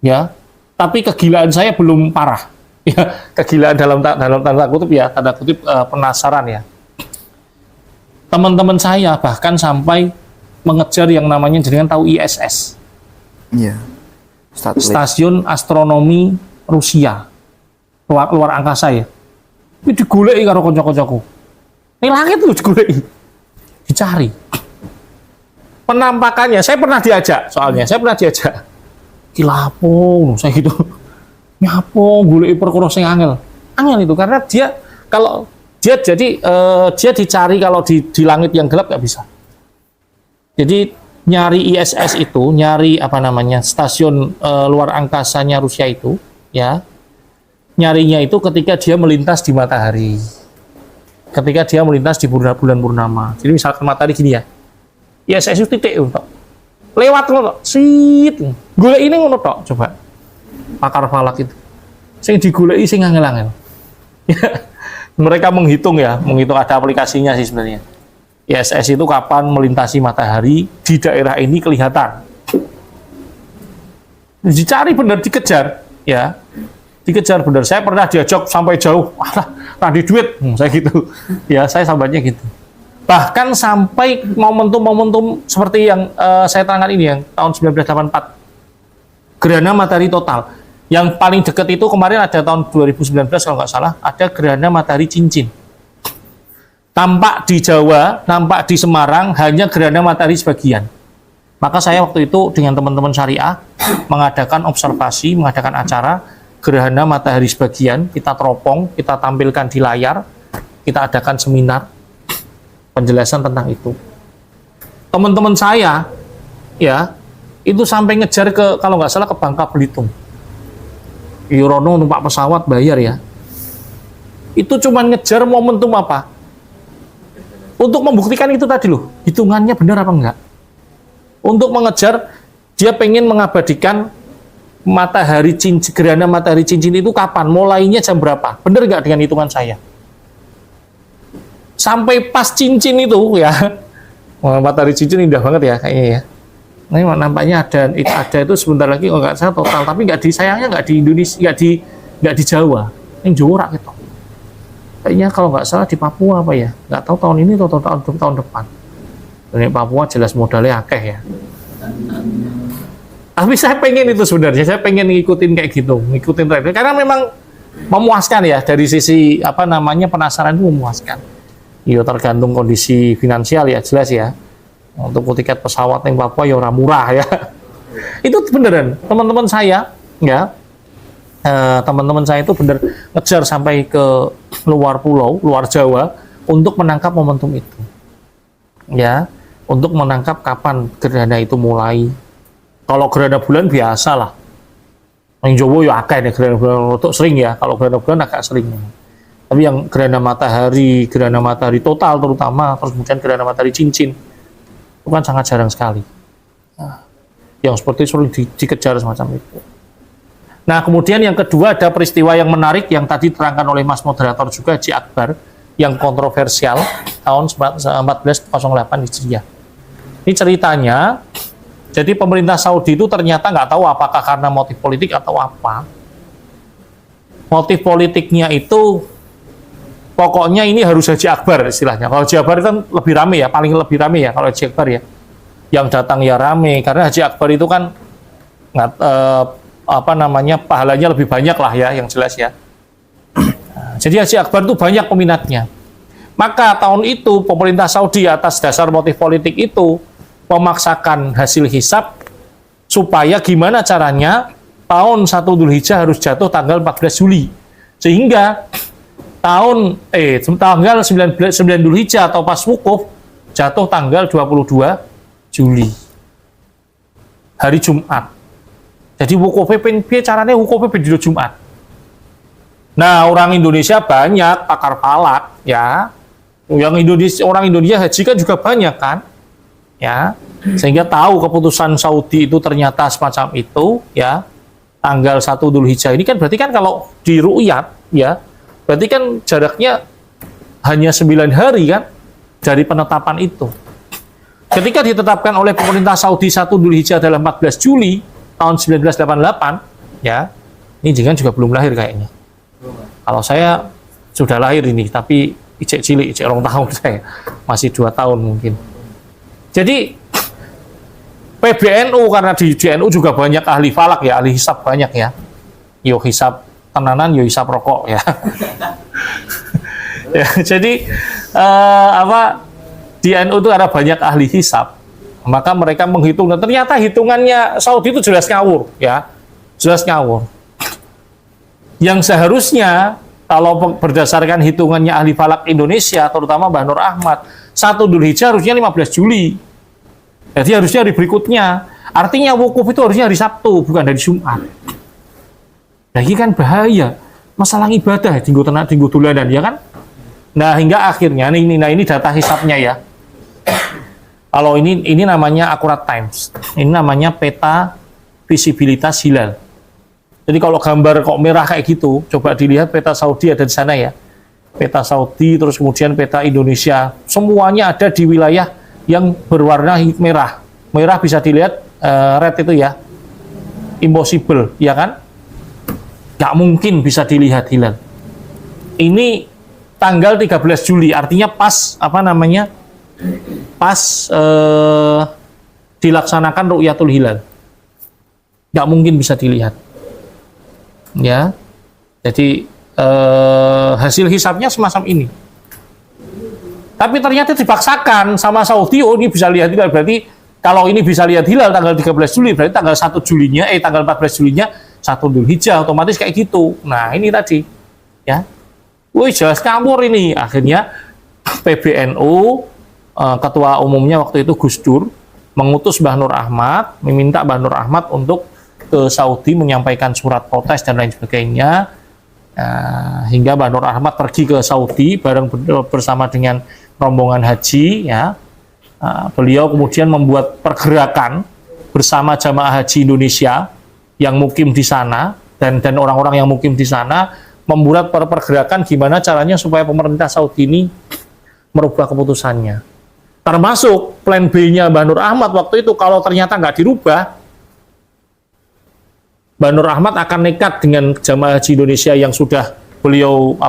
Ya. Tapi kegilaan saya belum parah. Ya, kegilaan dalam tanda kutip ya, tanda kutip penasaran ya. Teman-teman saya bahkan sampai mengejar yang namanya jenengan tahu ISS. Iya. Stasiun Astronomi Rusia. Luar angkasa ya. Ini digoleki karo kanca-kancaku. Ini langit itu digoleki. Dicari. Penampakannya, saya pernah diajak soalnya. Saya pernah diajak. Kilapo, saya gitu. Nyapo goleki perkara sing angel. Angel itu karena dia kalau dia jadi dia dicari kalau di langit yang gelap nggak bisa. Jadi nyari ISS itu, nyari apa namanya stasiun luar angkasanya Rusia itu, ya nyarinya itu ketika dia melintas di matahari, ketika dia melintas di bulan purnama. Jadi misalkan matahari gini ya, ISS itu titik itu, lewat loh, sit, golek ini ngono tok, coba pakar falak itu, sing digoleki sing angel-angel. Mereka menghitung ya, menghitung ada aplikasinya sih sebenarnya. ISS itu kapan melintasi matahari di daerah ini kelihatan. Dicari benar, dikejar, ya, dikejar benar. Saya pernah diajak sampai jauh, alah, tadi duit, saya gitu, ya, saya sambatnya gitu. Bahkan sampai momentum-momentum seperti yang saya terangkan ini yang tahun 1984, gerhana matahari total. Yang paling dekat itu kemarin ada tahun 2019 kalau nggak salah, ada gerhana matahari cincin. Tampak di Jawa, nampak di Semarang, hanya gerhana matahari sebagian. Maka saya waktu itu dengan teman-teman syariah mengadakan observasi, mengadakan acara gerhana matahari sebagian, kita teropong, kita tampilkan di layar, kita adakan seminar penjelasan tentang itu. Teman-teman saya, ya, itu sampai ngejar ke, kalau nggak salah ke Bangka Belitung. Yurono numpak pesawat bayar ya. Itu cuma ngejar momentum apa? Untuk membuktikan itu tadi loh, hitungannya benar apa enggak. Untuk mengejar, dia pengen mengabadikan matahari cincin, gerhana matahari cincin itu kapan, mulainya jam berapa, benar nggak dengan hitungan saya. Sampai pas cincin itu ya, matahari cincin indah banget ya kayaknya ya. Ini nampaknya ada itu sebentar lagi, oh nggak salah total, tapi nggak di, sayangnya nggak di Indonesia, nggak di Jawa, yang Jawa gitu. Kayaknya kalau nggak salah di Papua apa ya, nggak tahu tahun ini atau tahun depan. Ini Papua jelas modalnya akeh ya. Tapi saya pengen itu sebenarnya, saya pengen ngikutin kayak gitu, ngikutin tren, karena memang memuaskan ya dari sisi apa namanya penasaran itu memuaskan. Iya tergantung kondisi finansial ya jelas ya. Untuk tiket pesawat yang Papua ya orang murah ya. Itu beneran teman-teman saya ya. Teman-teman saya itu bener ngejar sampai ke luar pulau, luar Jawa untuk menangkap momentum itu. Ya, untuk menangkap kapan gerhana itu mulai. Kalau gerhana bulan biasa lah. Yang Jawa ya akeh nih gerhana bulan untuk sering ya. Kalau gerhana bulan agak sering. Tapi yang gerhana matahari total terutama, terus kemudian gerhana matahari cincin, itu kan sangat jarang sekali. Nah, yang seperti sulit dikejar semacam itu. Nah, kemudian yang kedua ada peristiwa yang menarik yang tadi diterangkan oleh Mas Moderator juga, Haji Akbar, yang kontroversial tahun 1408 Hijriah. Ini ceritanya, jadi pemerintah Saudi itu ternyata nggak tahu apakah karena motif politik atau apa. Motif politiknya itu, pokoknya ini harus Haji Akbar istilahnya. Kalau Haji Akbar kan lebih rame ya, paling lebih rame ya kalau Haji Akbar ya. Yang datang ya rame, karena Haji Akbar itu kan apa namanya, pahalanya lebih banyak lah ya, yang jelas ya. Nah, jadi Haji Akbar itu banyak peminatnya. Maka tahun itu pemerintah Saudi atas dasar motif politik itu memaksakan hasil hisab supaya gimana caranya tahun 1 Dzulhijjah harus jatuh tanggal 14 Juli. Sehingga tanggal 9 Dzulhijjah atau pas wukuf jatuh tanggal 22 Juli. Hari Jumat. Jadi wukufnya piye caranya wukufnya di Jumat. Nah, orang Indonesia banyak pakar falak ya. Orang Indonesia haji kan juga banyak kan? Ya. Sehingga tahu keputusan Saudi itu ternyata semacam itu ya. Tanggal 1 Dzulhijjah ini kan berarti kan kalau di ru'yat ya, berarti kan jaraknya hanya 9 hari kan dari penetapan itu. Ketika ditetapkan oleh pemerintah Saudi 1 Dzulhijjah adalah 14 Juli tahun 1988 ya. Ini jangan juga belum lahir kayaknya. Kalau saya sudah lahir ini, tapi icek cilik, icek 2 tahun saya, masih 2 tahun mungkin. Jadi PBNU, karena di NU juga banyak ahli falak ya, ahli hisab banyak ya. Yo hisab tenanan, yo hisab rokok ya. Ya jadi di NU itu ada banyak ahli hisab, maka mereka menghitung dan ternyata hitungannya Saudi itu jelas ngawur ya, jelas ngawur. Yang seharusnya kalau berdasarkan hitungannya ahli falak Indonesia, terutama Mbah Nur Ahmad, 1 Dzulhijjah harusnya 15 Juli. Jadi harusnya hari berikutnya. Artinya wukuf itu harusnya hari Sabtu, bukan hari Jumat. Nah ini kan bahaya. Masalah ibadah, tinggu tenak, tinggu dulanan, ya kan? Nah hingga akhirnya, ini data hisabnya ya. Kalau ini namanya Accurate Times. Ini namanya peta visibilitas hilal. Jadi kalau gambar kok merah kayak gitu, coba dilihat peta Saudi ada di sana ya. Peta Saudi, terus kemudian peta Indonesia. Semuanya ada di wilayah yang berwarna merah. Merah bisa dilihat, red itu ya. Impossible, ya kan? Nggak mungkin bisa dilihat hilal. Ini tanggal 13 Juli, artinya pas, pas dilaksanakan Ru'yatul Hilal. Nggak mungkin bisa dilihat. Ya, jadi hasil hisabnya semacam ini. Tapi ternyata dipaksakan sama Saudi, oh ini bisa lihat hilal, berarti kalau ini bisa lihat hilal tanggal 13 Juli, berarti tanggal 1 Julinya, tanggal 14 Julinya 1 Dzulhijjah, otomatis kayak gitu. Nah ini tadi, ya, wih jelas ngawur ini. Akhirnya PBNU, ketua umumnya waktu itu Gus Dur, mengutus Mbah Nur Ahmad, meminta Mbah Nur Ahmad untuk ke Saudi menyampaikan surat protes dan lain sebagainya, hingga Mbah Nur Ahmad pergi ke Saudi bareng bersama dengan rombongan haji ya. Beliau kemudian membuat pergerakan bersama jamaah haji Indonesia yang mukim di sana dan orang-orang yang mukim di sana, membuat pergerakan gimana caranya supaya pemerintah Saudi ini merubah keputusannya. Termasuk plan B-nya Mbah Nur Ahmad waktu itu, kalau ternyata nggak dirubah, Mbah Nur Ahmad akan nekat dengan jamaah haji Indonesia yang sudah beliau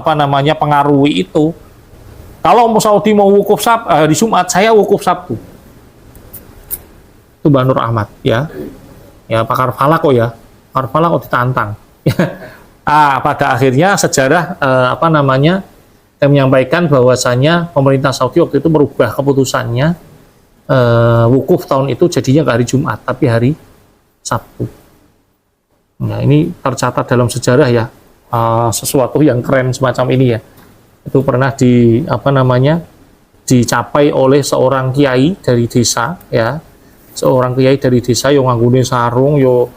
pengaruhi itu. Kalau Saudi mau wukuf hari Jumat, saya wukuf Sabtu. Itu Mbah Nur Ahmad ya. Ya pakar falak kok ya. Pakar falak kok ditantang. Pada akhirnya sejarah menyampaikan bahwasanya pemerintah Saudi waktu itu merubah keputusannya, wukuf tahun itu jadinya nggak hari Jumat tapi hari Sabtu. Nah, ini tercatat dalam sejarah ya, sesuatu yang keren semacam ini ya. Itu pernah dicapai oleh seorang kiai dari desa ya. Seorang kiai dari desa yang nganggune sarung yo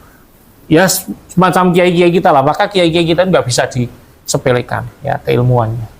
ya semacam kiai-kiai kita lah. Maka kiai-kiai kita nggak bisa disepelekan ya keilmuannya.